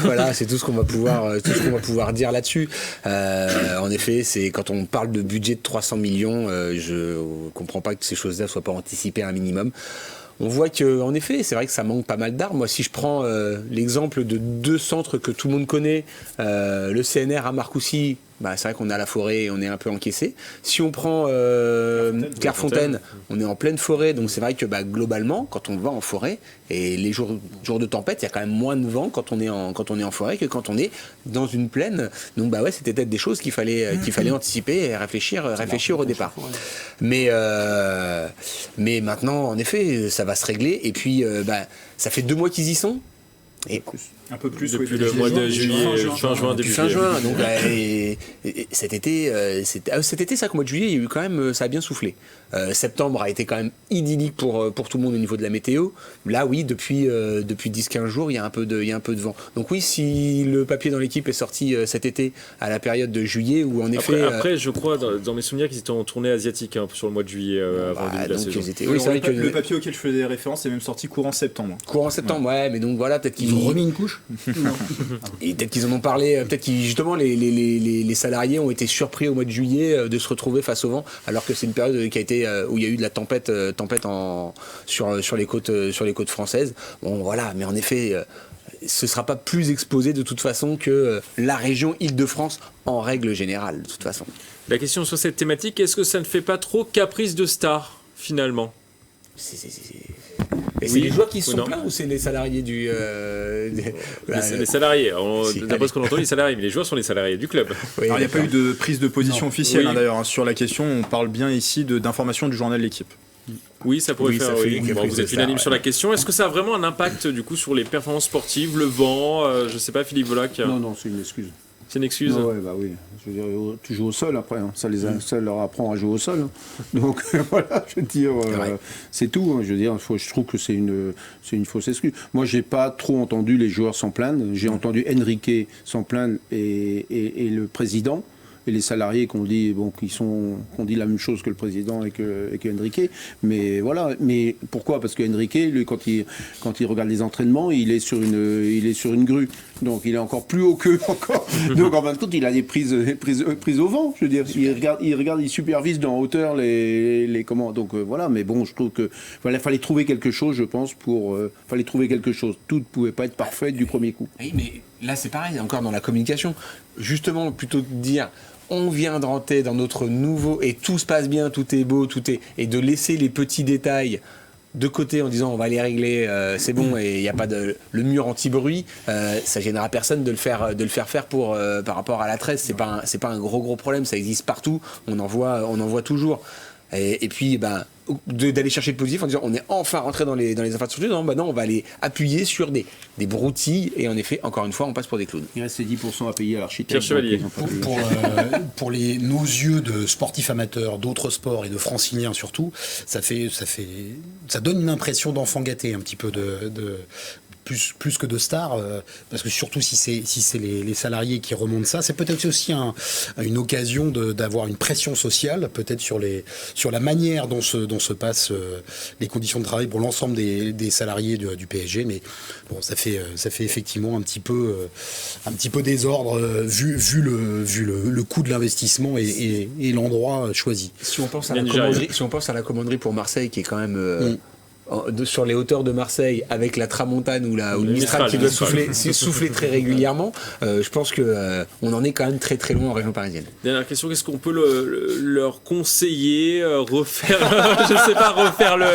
Voilà, c'est tout ce qu'on va pouvoir dire là-dessus. En effet, c'est quand on parle de budget de 300 millions, je comprends pas que ces choses-là soient pas anticipées un minimum. On voit qu'en effet, c'est vrai que ça manque pas mal d'armes. Moi, si je prends l'exemple de deux centres que tout le monde connaît, le CNR à Marcoussis, c'est vrai qu'on est à la forêt et on est un peu encaissé. Si on prend Clairefontaine, on est en pleine forêt, donc c'est vrai que globalement, quand on va en forêt, et les jours de tempête, il y a quand même moins de vent quand on est en forêt que quand on est dans une plaine. Donc c'était peut-être des choses qu'il fallait anticiper et réfléchir au départ. Mais maintenant, en effet, ça va se régler. Et puis, ça fait 2 mois qu'ils y sont. Un peu plus depuis le mois de juillet, fin juin, début fin juillet. juin. Donc, et cet été, ça, qu'au mois de juillet, il y a eu quand même, ça a bien soufflé. Septembre a été quand même idyllique pour tout le monde au niveau de la météo. Là, oui, depuis 10-15 jours, il y a un peu de vent. Donc oui, si le papier dans l'équipe est sorti cet été à la période de juillet, où en effet... Après, je crois, dans mes souvenirs, qu'ils étaient en tournée asiatique sur le mois de juillet avant le début de la saison. Oui, c'est vrai que le papier auquel je faisais référence est même sorti courant septembre. Courant septembre, ouais, mais donc voilà, peut-être Ils ont remis une couche. Et peut-être qu'ils en ont parlé, peut-être que justement les salariés ont été surpris au mois de juillet de se retrouver face au vent, alors que c'est une période qui a été où il y a eu de la tempête sur les côtes françaises. Bon voilà, mais en effet, ce sera pas plus exposé de toute façon que la région Île-de-France en règle générale, de toute façon. La question sur cette thématique, est-ce que ça ne fait pas trop caprice de star finalement? Et c'est les joueurs qui se sont plaints ou c'est les salariés du... Les salariés, d'après ce qu'on entend, les salariés, mais les joueurs sont les salariés du club. Oui, alors, il n'y a pas eu de prise de position officielle d'ailleurs sur la question, on parle bien ici d'informations du journal L'Équipe. Oui, ça pourrait faire. Bon, vous êtes unanime sur la ouais. question. Est-ce que ça a vraiment un impact du coup sur les performances sportives, le vent, je sais pas, Philippe Volac? Non, c'est une excuse. C'est une excuse. Ouais, bah oui. Je veux dire, tu joues au sol après. Hein. Ça leur apprend à jouer au sol. Hein. Donc voilà, je veux dire, c'est tout. Hein. Je veux dire, je trouve que c'est une fausse excuse. Moi, j'ai pas trop entendu les joueurs s'en plaindre. J'ai entendu Enrique s'en plaindre et le président. Et les salariés qu'on dit la même chose que le président et que Enrique. Mais voilà. Mais pourquoi? Parce que Enrique, lui, quand il regarde les entraînements, il est sur une grue. Donc il est encore plus haut qu'eux encore. Donc en fin de compte, il a des prises au vent. Je veux dire, il supervise dans hauteur les commandes. Donc voilà. Mais bon, je trouve que fallait trouver quelque chose, je pense, fallait trouver quelque chose. Tout ne pouvait pas être parfait du premier coup. Oui, mais là c'est pareil, encore dans la communication. Justement, plutôt que de dire on vient de rentrer dans notre nouveau et tout se passe bien, tout est beau, et de laisser les petits détails de côté en disant on va les régler, c'est bon et il n'y a pas le mur anti-bruit, ça gênera personne de le faire faire par rapport à la 13. C'est pas un gros problème, ça existe partout, on en voit toujours. Et puis d'aller chercher le positif en disant on est enfin rentré dans les infrastructures, non, on va aller appuyer sur des broutilles et en effet encore une fois on passe pour des clowns. Il reste 10% à payer à l'architecte. Pierre Chevalier. Pour nos yeux de sportifs amateurs d'autres sports et de franciliens surtout, ça donne une impression d'enfant gâté un petit peu de plus que de stars, parce que surtout si c'est les salariés qui remontent ça, c'est peut-être aussi une occasion d'avoir une pression sociale, peut-être sur la manière dont se passent les conditions de travail pour l'ensemble des salariés du PSG. Mais bon, ça fait effectivement un petit peu désordre vu le coût de l'investissement et l'endroit choisi. Si on pense à la commanderie pour Marseille qui est quand même sur les hauteurs de Marseille avec la tramontane ou le Mistral qui doit souffler très régulièrement, je pense que on en est quand même très très loin en région parisienne. Dernière question, qu'est-ce qu'on peut leur conseiller, refaire le...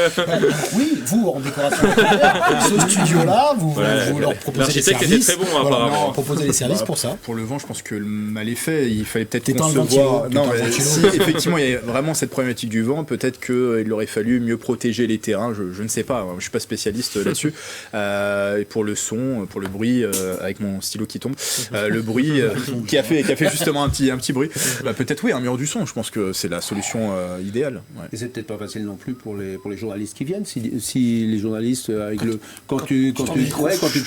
Oui, vous en décoration ce studio-là, vous leur proposez des services. L'architecte était très bon apparemment. Proposer les services pour ça. Pour le vent, je pense que le mal est fait. Il fallait peut-être concevoir. Non, si effectivement il y a vraiment cette problématique du vent, peut-être qu'il aurait fallu mieux protéger les terrains. Je ne sais pas, je suis pas spécialiste là-dessus. Et pour le son, pour le bruit, avec mon stylo qui tombe, le bruit qui a fait justement un petit bruit. Peut-être oui, un mur du son. Je pense que c'est la solution idéale. Ouais. Et c'est peut-être pas facile non plus pour les journalistes qui viennent. Si les journalistes avec quand tu tends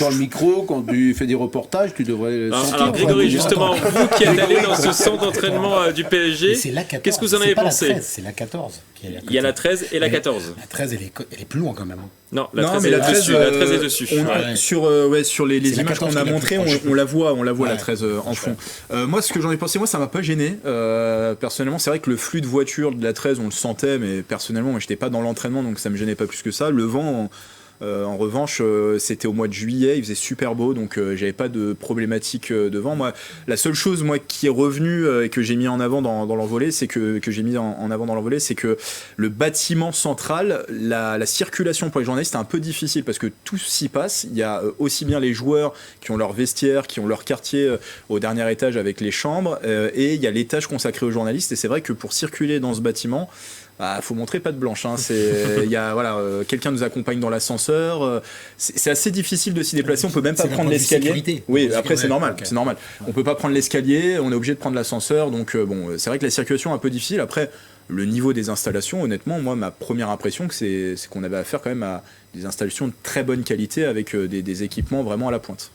le micro, quand tu fais des reportages, tu devrais. Alors Grégory, justement, vous qui êtes allé dans ce centre d'entraînement du PSG, qu'est-ce que vous en avez pensé? C'est la 14. Il y a la 13 et la 14. La 13, elle est plus loin quand même. Non, la 13 est dessus. Sur les images qu'on a montrées, on la voit la 13 en fond. Moi, ce que j'en ai pensé, ça m'a pas gêné. Personnellement, c'est vrai que le flux de voitures de la 13, on le sentait, mais personnellement, moi, j'étais pas dans l'entraînement, donc ça me gênait pas plus que ça. Le vent... en revanche, c'était au mois de juillet, il faisait super beau, donc j'avais pas de problématique de vent. Moi, la seule chose qui est revenue et que j'ai mis en avant dans l'envolée, c'est que le bâtiment central, la circulation pour les journalistes est un peu difficile parce que tout s'y passe. Il y a aussi bien les joueurs qui ont leur vestiaire, qui ont leur quartier au dernier étage avec les chambres, et il y a l'étage consacré aux journalistes. Et c'est vrai que pour circuler dans ce bâtiment, faut montrer patte blanche. Hein. Quelqu'un nous accompagne dans l'ascenseur. C'est assez difficile de s'y déplacer. On peut même pas prendre l'escalier. Oui, après c'est normal. Okay. C'est normal. On peut pas prendre l'escalier. On est obligé de prendre l'ascenseur. Donc c'est vrai que la circulation est un peu difficile. Après, le niveau des installations, honnêtement, moi, ma première impression, c'est qu'on avait affaire quand même à des installations de très bonne qualité avec des équipements vraiment à la pointe.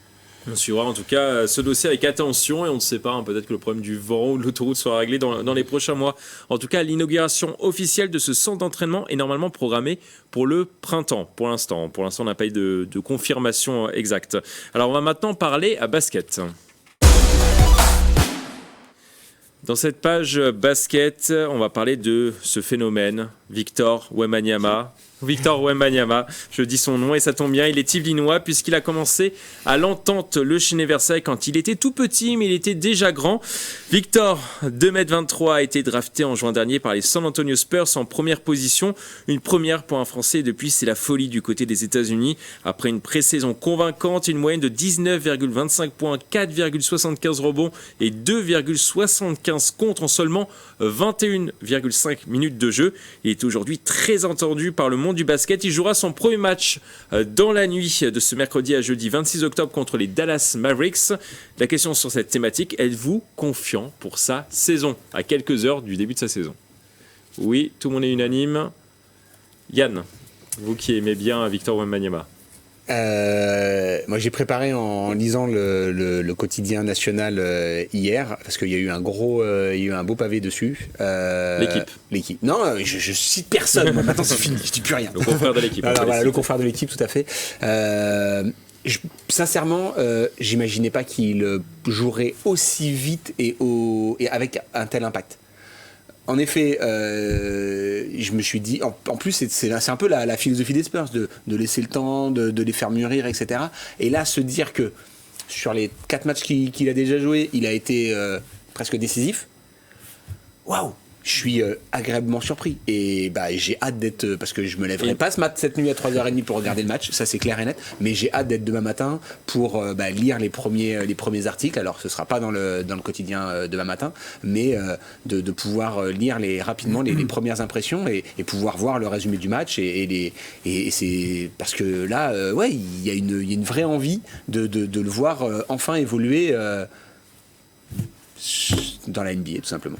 On suivra en tout cas ce dossier avec attention et on ne sait pas, hein, peut-être que le problème du vent ou de l'autoroute sera réglé dans les prochains mois. En tout cas, l'inauguration officielle de ce centre d'entraînement est normalement programmée pour le printemps. Pour l'instant, on n'a pas eu de confirmation exacte. Alors on va maintenant parler à basket. Dans cette page basket, on va parler de ce phénomène, Victor Wembanyama. Victor Wembanyama, je dis son nom et ça tombe bien, il est yvelinois puisqu'il a commencé à l'Entente Le Chesnay-Versailles quand il était tout petit mais il était déjà grand. Victor, 2m23, a été drafté en juin dernier par les San Antonio Spurs en première position. Une première pour un Français et depuis c'est la folie du côté des États-Unis. Après une pré-saison convaincante, une moyenne de 19,25 points, 4,75 rebonds et 2,75 contre en seulement 21,5 minutes de jeu. Il est aujourd'hui très entendu par le monde du basket. Il jouera son premier match dans la nuit de ce mercredi à jeudi 26 octobre contre les Dallas Mavericks. La question sur cette thématique, êtes-vous confiant pour sa saison à quelques heures du début de sa saison? Oui, tout le monde est unanime. Yann, vous qui aimez bien Victor Wembanyama. Moi j'ai préparé en lisant le quotidien national hier parce qu'il y a eu un beau pavé dessus. L'équipe. Non, je cite personne. Moi, maintenant c'est fini. Je dis plus rien. Le confrère de l'équipe. Le confrère de l'équipe, tout à fait. Sincèrement, j'imaginais pas qu'il jouerait aussi vite et avec un tel impact. En effet, je me suis dit, en plus c'est un peu la philosophie des Spurs, de laisser le temps, de les faire mûrir, etc. Et là, se dire que sur les 4 matchs qu'il a déjà joué, il a été presque décisif, waouh! Je suis agréablement surpris et j'ai hâte d'être, parce que je me lèverai pas cette nuit à 3h30 pour regarder le match, ça c'est clair et net, mais j'ai hâte d'être demain matin pour lire les premiers articles. Alors ce sera pas dans le quotidien demain matin, mais de pouvoir lire rapidement les premières impressions et pouvoir voir le résumé du match et c'est parce que là il y a une vraie envie de le voir enfin évoluer dans la NBA tout simplement.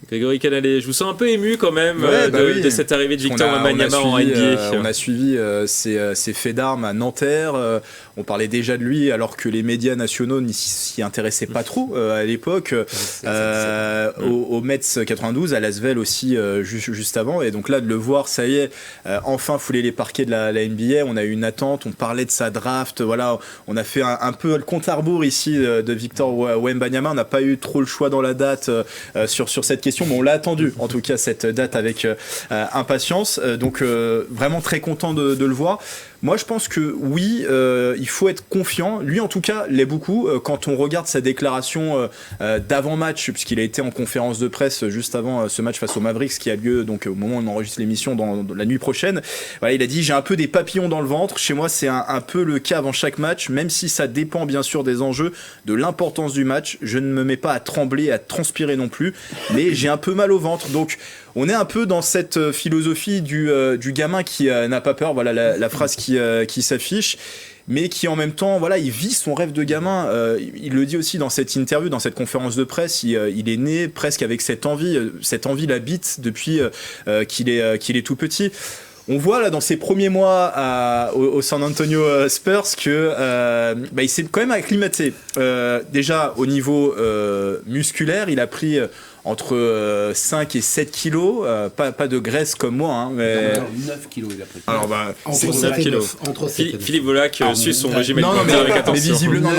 Grégory Canalé, je vous sens un peu ému quand même de cette arrivée de Victor Wembanyama en NBA. On a suivi ses faits d'armes à Nanterre. On parlait déjà de lui alors que les médias nationaux n'y s'y intéressaient pas trop à l'époque. Au Metz 92, à Lasvel aussi juste avant. Et donc là, de le voir, ça y est, enfin fouler les parquets de la NBA. On a eu une attente, on parlait de sa draft. Voilà, on a fait un peu le compte à rebours ici de Victor Wembanyama. On n'a pas eu trop le choix dans la date sur cette question. Mais on l'a attendu, en tout cas, cette date avec impatience. Donc, vraiment très content de le voir. Moi, je pense que oui, il faut être confiant. Lui, en tout cas, l'est beaucoup. Quand on regarde sa déclaration d'avant-match, puisqu'il a été en conférence de presse juste avant ce match face aux Mavericks qui a lieu donc au moment où on enregistre l'émission dans la nuit prochaine. Voilà, il a dit « J'ai un peu des papillons dans le ventre. Chez moi, c'est un peu le cas avant chaque match, même si ça dépend bien sûr des enjeux, de l'importance du match. Je ne me mets pas à trembler, à transpirer non plus, mais j'ai un peu mal au ventre. » Donc, on est un peu dans cette philosophie du gamin qui n'a pas peur, voilà la phrase qui s'affiche, mais qui en même temps, voilà, il vit son rêve de gamin. Il le dit aussi dans cette interview, dans cette conférence de presse, il est né presque avec cette envie l'habite depuis qu'il est tout petit. On voit là dans ses premiers mois au San Antonio Spurs que il s'est quand même acclimaté. Déjà au niveau musculaire, il a pris entre 5 et 7 kilos, pas de graisse comme moi, hein, mais... 9 kilos il a pris. Alors c'est 9 kilos. Philippe Volac suit son régime alimentaire avec attention. Mais visiblement,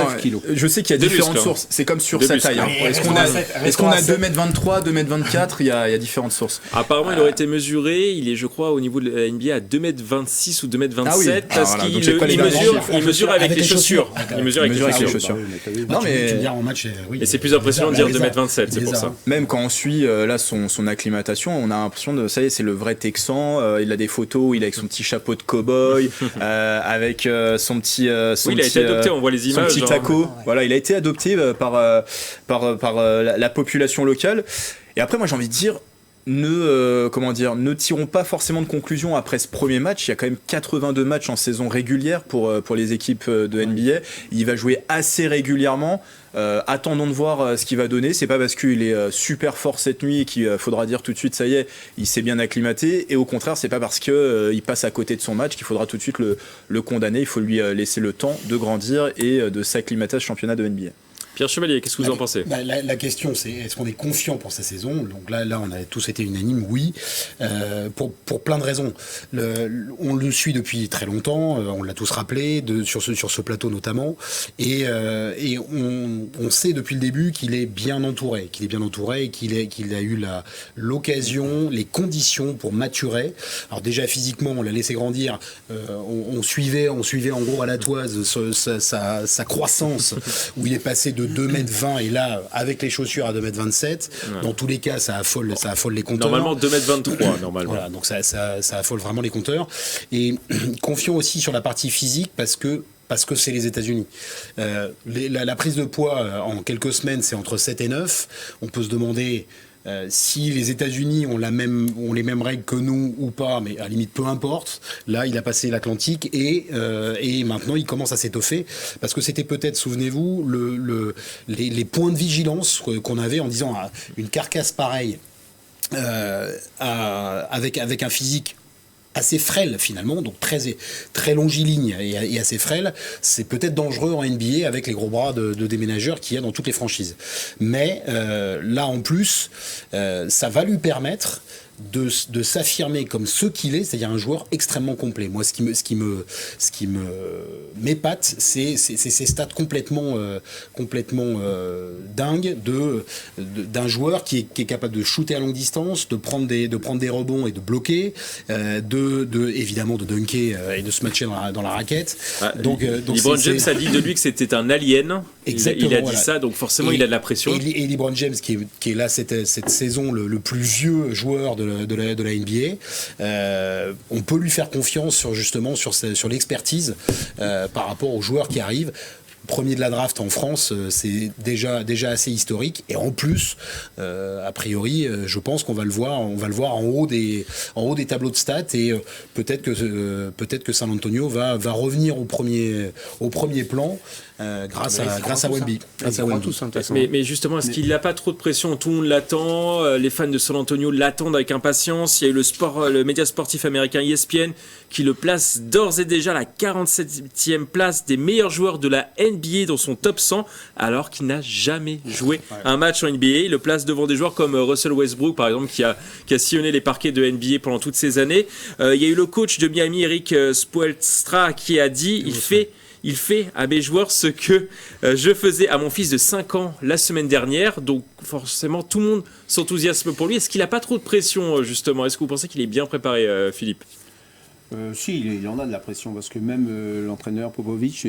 je sais qu'il y a différentes sources, c'est comme sur sa taille. Hein. Est-ce qu'on a 2m23, 2m24, il y a différentes sources. Apparemment, il aurait été mesuré, il est je crois au niveau de la NBA à 2m26 ou 2m27, parce qu'il mesure avec les chaussures. Il mesure avec les chaussures. Non mais... Et c'est plus impressionnant de dire 2m27, c'est pour ça. Même quand on suit là son acclimatation, on a l'impression de ça y est, c'est le vrai Texan. Il a des photos, il est avec son petit chapeau de cow-boy, avec son petit. Il a été adopté, on voit les images. Son petit taco. Ouais. Voilà, il a été adopté par la population locale. Et après, moi, j'ai envie de dire, ne tirons pas forcément de conclusion après ce premier match. Il y a quand même 82 matchs en saison régulière pour les équipes de NBA. Il va jouer assez régulièrement. Attendons de voir ce qu'il va donner. C'est pas parce qu'il est super fort cette nuit qu'il faudra dire tout de suite ça y est, il s'est bien acclimaté. Et au contraire, c'est pas parce qu'il passe à côté de son match qu'il faudra tout de suite le condamner. Il faut lui laisser le temps de grandir et de s'acclimater à ce championnat de NBA. Pierre Chevalier, qu'est-ce que vous en pensez ? La question, c'est est-ce qu'on est confiant pour sa saison ? Donc là, on a tous été unanimes, oui, pour plein de raisons. On le suit depuis très longtemps, on l'a tous rappelé, sur ce plateau notamment, et on sait depuis le début qu'il est bien entouré, et qu'il a eu l'occasion, les conditions pour maturer. Alors déjà physiquement, on l'a laissé grandir, on suivait en gros à la toise sa croissance, où il est passé de 2,20 m et là, avec les chaussures à 2,27 m, dans tous les cas, ça affole les compteurs. Normalement 2,23 m, normalement. Voilà, donc ça affole vraiment les compteurs. Et confiant aussi sur la partie physique parce que c'est les États-Unis. La prise de poids en quelques semaines, c'est entre 7 et 9. On peut se demander si les États-Unis ont les mêmes règles que nous ou pas, mais à la limite peu importe. Là, il a passé l'Atlantique et maintenant il commence à s'étoffer parce que c'était peut-être, souvenez-vous, les points de vigilance qu'on avait en disant une carcasse pareille avec un physique assez frêle finalement, donc très longiligne et assez frêle, c'est peut-être dangereux en NBA avec les gros bras de déménageurs qu'il y a dans toutes les franchises. Mais là en plus, ça va lui permettre de s'affirmer comme ce qu'il est, c'est-à-dire un joueur extrêmement complet. Moi, ce qui me m'épate, c'est ces stats complètement dingues d'un joueur qui est capable de shooter à longue distance, de prendre des rebonds et de bloquer, évidemment de dunker et de se matcher dans la raquette. Donc LeBron James a dit de lui que c'était un alien. Exactement, il a dit ça, donc forcément il a de la pression. Et LeBron James qui est là cette saison le plus vieux joueur de la NBA, on peut lui faire confiance sur l'expertise par rapport aux joueurs qui arrivent. Premier de la draft en France, c'est déjà assez historique. Et en plus, a priori, je pense qu'on va le voir en haut des tableaux de stats. Et peut-être que San Antonio va revenir au premier plan grâce à Wemby. Mais justement, est-ce qu'il n'a pas trop de pression ? Tout le monde l'attend. Les fans de San Antonio l'attendent avec impatience. Il y a eu le média sportif américain ESPN qui le place d'ores et déjà à la 47e place des meilleurs joueurs de la NBA dans son top 100, alors qu'il n'a jamais joué un match en NBA. Il le place devant des joueurs comme Russell Westbrook, par exemple, qui a sillonné les parquets de NBA pendant toutes ces années. Il y a eu le coach de Miami, Eric Spoelstra, qui a dit il fait à mes joueurs ce que je faisais à mon fils de 5 ans la semaine dernière. Donc forcément, tout le monde s'enthousiasme pour lui. Est-ce qu'il n'a pas trop de pression, justement ? Est-ce que vous pensez qu'il est bien préparé, Philippe ? Si, il en a de la pression, parce que même l'entraîneur Popovic,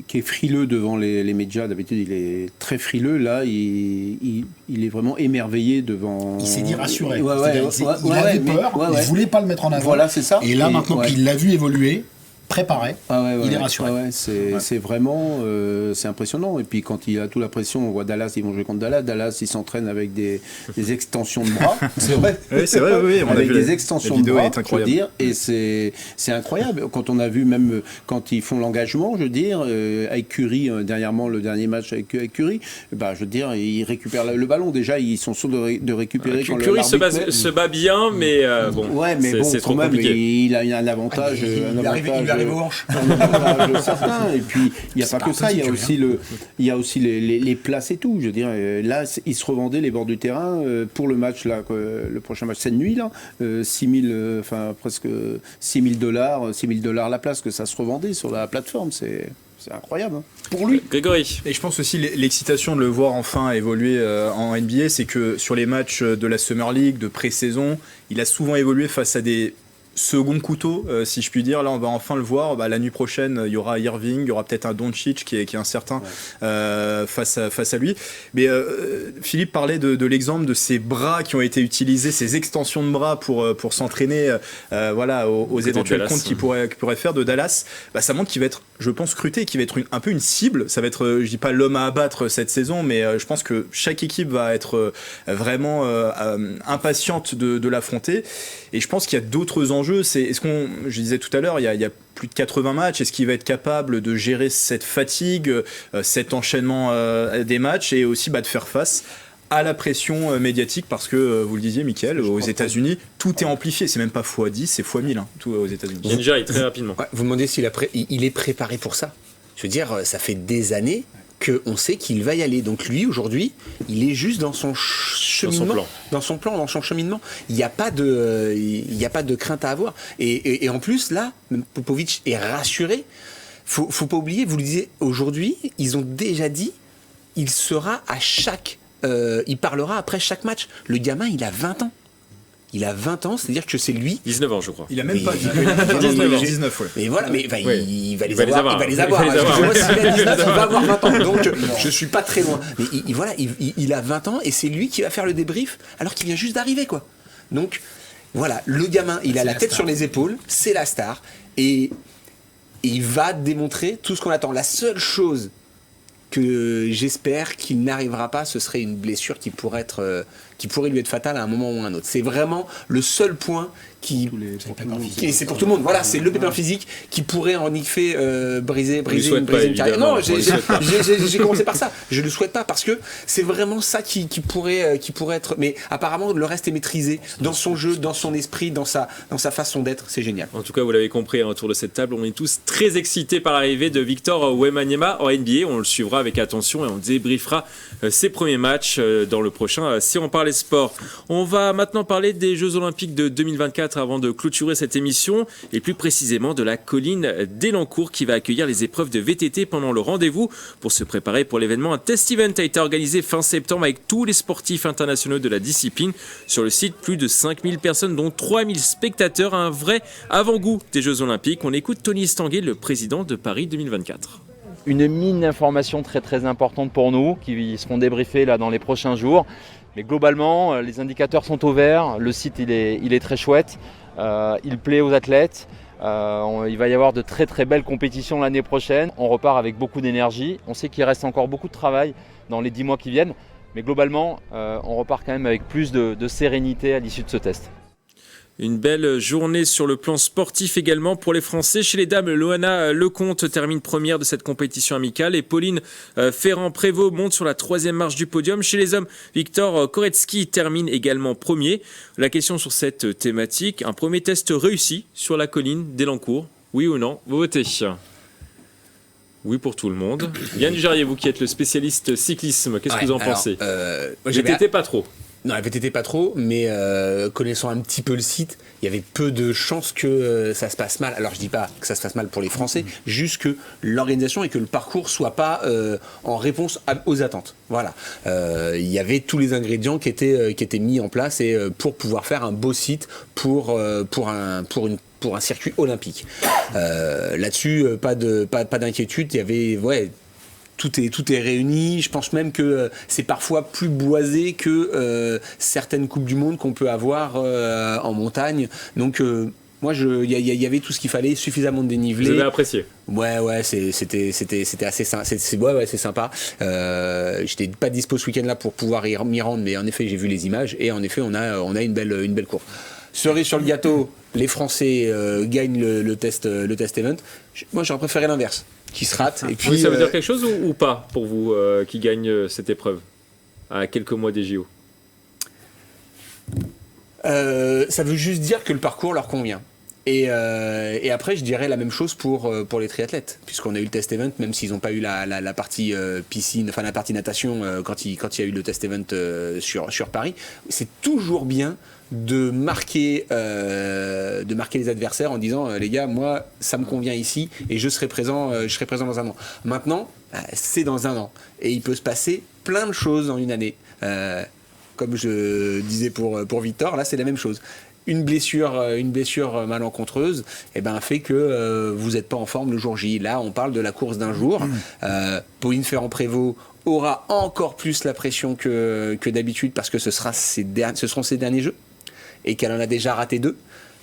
qui est frileux devant les médias, d'habitude il est très frileux, là il est vraiment émerveillé devant... Il s'est dit rassuré, il avait peur, il ne voulait pas le mettre en avant, voilà, c'est ça. Et là maintenant qu'il l'a vu évoluer, préparé, il est rassuré. C'est vraiment c'est impressionnant. Et puis quand il a toute la pression, on voit Dallas, ils vont jouer contre Dallas, ils s'entraînent avec des extensions de bras. C'est vrai. Oui, c'est vrai, oui. On avec a vu des extensions de bras, je veux dire, et c'est incroyable. Quand on a vu même quand ils font l'engagement, je veux dire, avec Curry, dernièrement le dernier match avec Curry, je veux dire, ils récupèrent le ballon. Déjà, ils sont sûrs de récupérer. Quand Curry se bat bien, mais c'est trop compliqué. Il a un avantage. Il arrive aux hanches. Certain. Et puis il n'y a pas que ça, il y a aussi les places et tout. Je veux dire, là, ils se revendaient les bords du terrain pour le match là, le prochain match cette nuit là, presque $6,000 la place que ça se revendait sur la plateforme. C'est incroyable pour lui. Grégory. Et je pense aussi l'excitation de le voir enfin évoluer en NBA, c'est que sur les matchs de la Summer League, de pré-saison, il a souvent évolué face à des second couteau, si je puis dire. Là, on va enfin le voir. La nuit prochaine, il y aura Irving, il y aura peut-être un Doncic qui est incertain face à lui. Mais Philippe parlait de l'exemple de ces bras qui ont été utilisés, ces extensions de bras pour s'entraîner aux éventuels comptes qu'il pourrait faire de Dallas. Ça montre qu'il va être je pense, scruté, qui va être un peu une cible. Ça va être, je dis pas l'homme à abattre cette saison, mais je pense que chaque équipe va être vraiment impatiente de l'affronter. Et je pense qu'il y a d'autres enjeux. Je disais tout à l'heure, il y a plus de 80 matchs. Est-ce qu'il va être capable de gérer cette fatigue, cet enchaînement des matchs, et aussi de faire face à la pression médiatique, parce que, vous le disiez, Mickaël, aux États-Unis, tout est amplifié. C'est même pas x10, c'est x1000, tout aux États-Unis. Ninja, très rapidement. Ouais, vous demandez s'il il est préparé pour ça. Je veux dire, ça fait des années qu'on sait qu'il va y aller. Donc lui, aujourd'hui, il est juste dans son cheminement, dans son cheminement. Il n'y a pas de crainte à avoir. Et en plus, là, Popovic est rassuré. Faut pas oublier, vous le disiez, aujourd'hui, ils ont déjà dit, il sera à il parlera après chaque match. Le gamin, il a 20 ans. Il a 20 ans, c'est-à-dire que c'est lui. 19 ans, je croje. Il a même pas 19, ouais. Mais voilà, mais il va les avoir. Excusez-moi, s'il a 19, il va avoir 20 ans. Donc, je suis pas très loin. Mais il a 20 ans et c'est lui qui va faire le débrief alors qu'il vient juste d'arriver, quoi. Donc, voilà, le gamin, il a la tête sur les épaules, c'est la star. Et il va démontrer tout ce qu'on attend. La seule chose que j'espère qu'il n'arrivera pas, ce serait une blessure qui pourrait lui être fatale à un moment ou à un autre. C'est vraiment le seul point c'est pour tout le monde. Voilà, c'est le pépin physique qui pourrait en effet briser une carrière. Non, j'ai commencé par ça. Je le souhaite pas parce que c'est vraiment ça qui pourrait être. Mais apparemment, le reste est maîtrisé dans son jeu, dans son esprit, dans sa façon d'être. C'est génial. En tout cas, vous l'avez compris, autour de cette table, on est tous très excités par l'arrivée de Victor Wembanyama en NBA. On le suivra avec attention et on débriefera ses premiers matchs dans le prochain Si on parlait sport. On va maintenant parler des Jeux Olympiques de 2024 avant de clôturer cette émission, et plus précisément de la colline d'Elancourt qui va accueillir les épreuves de VTT pendant le rendez-vous. Pour se préparer pour l'événement, un test event a été organisé fin septembre avec tous les sportifs internationaux de la discipline. Sur le site, plus de 5000 personnes, dont 3000 spectateurs, un vrai avant-goût des Jeux Olympiques. On écoute Tony Estanguet, le président de Paris 2024. Une mine d'informations très très importante pour nous qui seront débriefées là dans les prochains jours. Mais globalement, les indicateurs sont au vert, le site il est très chouette, il plaît aux athlètes, il va y avoir de très très belles compétitions l'année prochaine. On repart avec beaucoup d'énergie, on sait qu'il reste encore beaucoup de travail dans les 10 mois qui viennent, mais globalement, on repart quand même avec plus de sérénité à l'issue de ce test. Une belle journée sur le plan sportif également pour les Français. Chez les dames, Loana Lecomte termine première de cette compétition amicale et Pauline Ferrand-Prévot monte sur la 3e marche du podium. Chez les hommes, Victor Koretsky termine également premier. La question sur cette thématique, un premier test réussi sur la colline d'Elancourt. Oui ou non? Vous votez. Oui pour tout le monde. Yann Dujarier, vous qui êtes le spécialiste cyclisme, qu'est-ce que vous en pensez? VTT pas trop. Non, la VTT pas trop, mais connaissant un petit peu le site, il y avait peu de chances que ça se passe mal. Alors je dis pas que ça se passe mal pour les Français, juste que l'organisation et que le parcours soit pas en réponse aux attentes. Voilà, il y avait tous les ingrédients qui étaient mis en place et pour pouvoir faire un beau site pour un circuit olympique. Là-dessus, pas d'inquiétude. Il y avait tout est réuni. Je pense même que c'est parfois plus boisé que certaines Coupes du Monde qu'on peut avoir en montagne. Donc moi, il y avait tout ce qu'il fallait, suffisamment de dénivelé. Vous avez apprécié? Ouais, c'était assez sympa. C'est sympa. J'étais pas dispo ce week-end là pour pouvoir m'y rendre, mais en effet, j'ai vu les images et en effet, on a une belle course. Cerise sur le gâteau, les Français gagnent le test event. Moi, j'aurais préféré l'inverse, qui se rate. Et puis, oui, ça veut dire quelque chose ou pas pour vous qui gagne cette épreuve à quelques mois des JO? Ça veut juste dire que le parcours leur convient. Et après, je dirais la même chose pour les triathlètes, puisqu'on a eu le test event, même s'ils n'ont pas eu la partie piscine, enfin la partie natation quand il y a eu le test event sur Paris. C'est toujours bien de marquer les adversaires en disant les gars, moi ça me convient ici et je serai présent dans un an. Maintenant, c'est dans un an et il peut se passer plein de choses en une année. Comme je disais pour Victor, là c'est la même chose. Une blessure malencontreuse fait que vous n'êtes pas en forme le jour J. Là, on parle de la course d'un jour. Pauline Ferrand-Prévot aura encore plus la pression que d'habitude parce que ce seront ses derniers jeux et qu'elle en a déjà raté 2.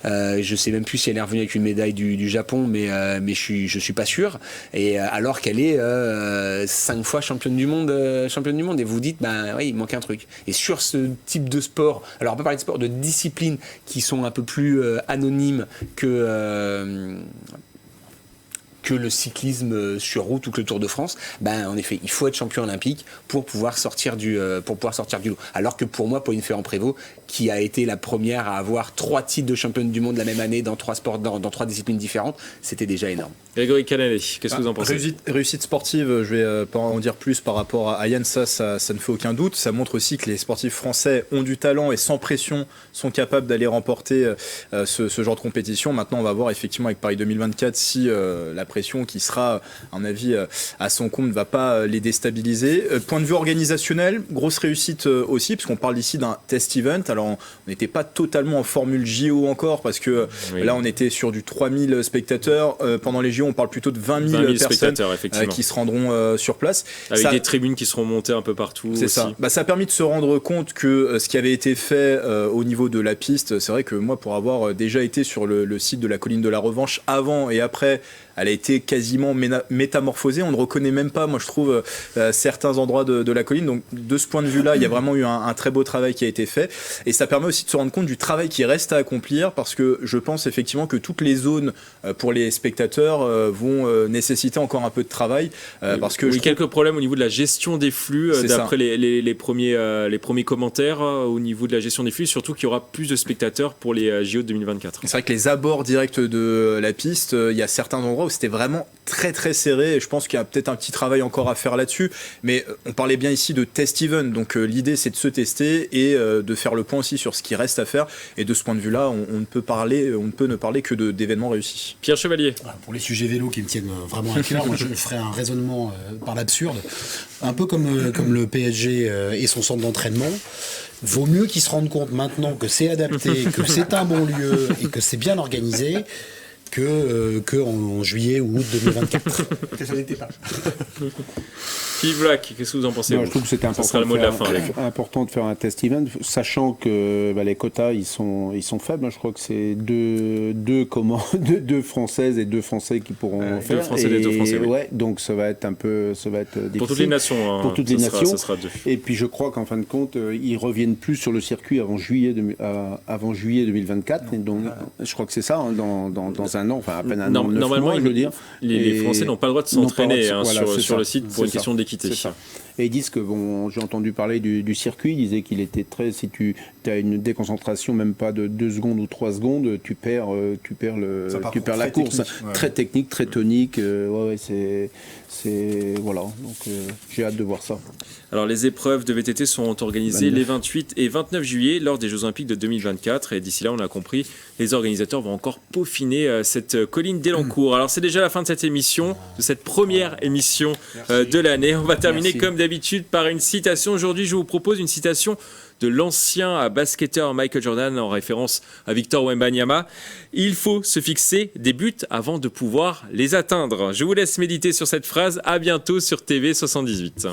Je sais même plus si elle est revenue avec une médaille du Japon, mais je suis pas sûr. Et alors qu'elle est 5 fois championne du monde. Et vous dites, oui, il manque un truc. Et sur ce type de sport, alors on peut parler de sport, de disciplines qui sont un peu plus anonymes que le cyclisme sur route ou que le Tour de France, en effet, il faut être champion olympique pour pouvoir sortir du lot. Alors que pour moi, Pauline Ferrand-Prévot, qui a été la première à avoir 3 titres de championne du monde la même année dans 3 sports, dans 3 disciplines différentes, c'était déjà énorme. Grégory Canale, qu'est-ce que vous en pensez ? Réussite sportive, je vais pas en dire plus par rapport à Yann, ça ne fait aucun doute. Ça montre aussi que les sportifs français ont du talent et sans pression sont capables d'aller remporter ce genre de compétition. Maintenant, on va voir effectivement avec Paris 2024 si la pression qui sera, à mon avis, à son compte ne va pas les déstabiliser. Point de vue organisationnel, grosse réussite aussi, parce qu'on parle ici d'un test event. Alors, on n'était pas totalement en formule JO encore, parce que là, on était sur du 3000 spectateurs. Pendant les JO, on parle plutôt de 20 000 personnes qui se rendront sur place. Avec des tribunes qui seront montées un peu partout. C'est aussi. ça. Ça a permis de se rendre compte que ce qui avait été fait au niveau de la piste, c'est vrai que moi, pour avoir déjà été sur le site de la colline de la Revanche avant et après, elle a été quasiment métamorphosée. On ne reconnaît même pas, moi je trouve, certains endroits de la colline. Donc de ce point de vue-là, il y a vraiment eu un très beau travail qui a été fait. Et ça permet aussi de se rendre compte du travail qui reste à accomplir, parce que je pense effectivement que toutes les zones pour les spectateurs vont nécessiter encore un peu de travail. Parce que quelques problèmes au niveau de la gestion des flux, d'après les premiers commentaires au niveau de la gestion des flux, surtout qu'il y aura plus de spectateurs pour les JO de 2024. C'est vrai que les abords directs de la piste, il y a certains endroits où c'était vraiment très très serré, et je pense qu'il y a peut-être un petit travail encore à faire là-dessus, mais on parlait bien ici de test event, donc l'idée c'est de se tester et de faire le point aussi sur ce qui reste à faire, et de ce point de vue-là, on ne peut ne parler que d'événements réussis. Pierre Chevalier. Pour les sujets vélo qui me tiennent vraiment à cœur, moi je ferai un raisonnement par l'absurde, un peu comme le PSG et son centre d'entraînement. Vaut mieux qu'ils se rendent compte maintenant que c'est adapté, que c'est un bon lieu et que c'est bien organisé, que en juillet ou août 2024. Ça n'était pas. Philippe Black, qu'est-ce que vous en pensez? Je trouve que c'était important de faire un test event, sachant que les quotas ils sont faibles. Je crois que c'est deux Françaises et 2 Français qui pourront faire. 2 Français et 2 Français, oui. Ouais, donc ça va être difficile. Pour toutes les nations. Pour toutes les nations. Ça sera 2. Et puis je crois qu'en fin de compte, ils reviennent plus sur le circuit avant juillet 2024. Et donc je crois que c'est ça, dans un an, enfin à peine un an. Normalement, mois, je veux dire. Les Français n'ont pas le droit de s'entraîner sur le site pour une question d'équité. Et ils disent que, j'ai entendu parler du circuit, ils disaient qu'il était si tu as une déconcentration même pas de 2 secondes ou 3 secondes, tu perds la course. Technique, très technique, très tonique, voilà, donc j'ai hâte de voir ça. Alors les épreuves de VTT sont organisées les 28 et 29 juillet lors des Jeux Olympiques de 2024, et d'ici là, on a compris, les organisateurs vont encore peaufiner cette colline d'Elancourt. Alors c'est déjà la fin de cette émission, de cette première émission de l'année. On va terminer comme d'habitude par une citation. Aujourd'hui, je vous propose une citation de l'ancien basketteur Michael Jordan en référence à Victor Wembanyama. Il faut se fixer des buts avant de pouvoir les atteindre. Je vous laisse méditer sur cette phrase. À bientôt sur TV78.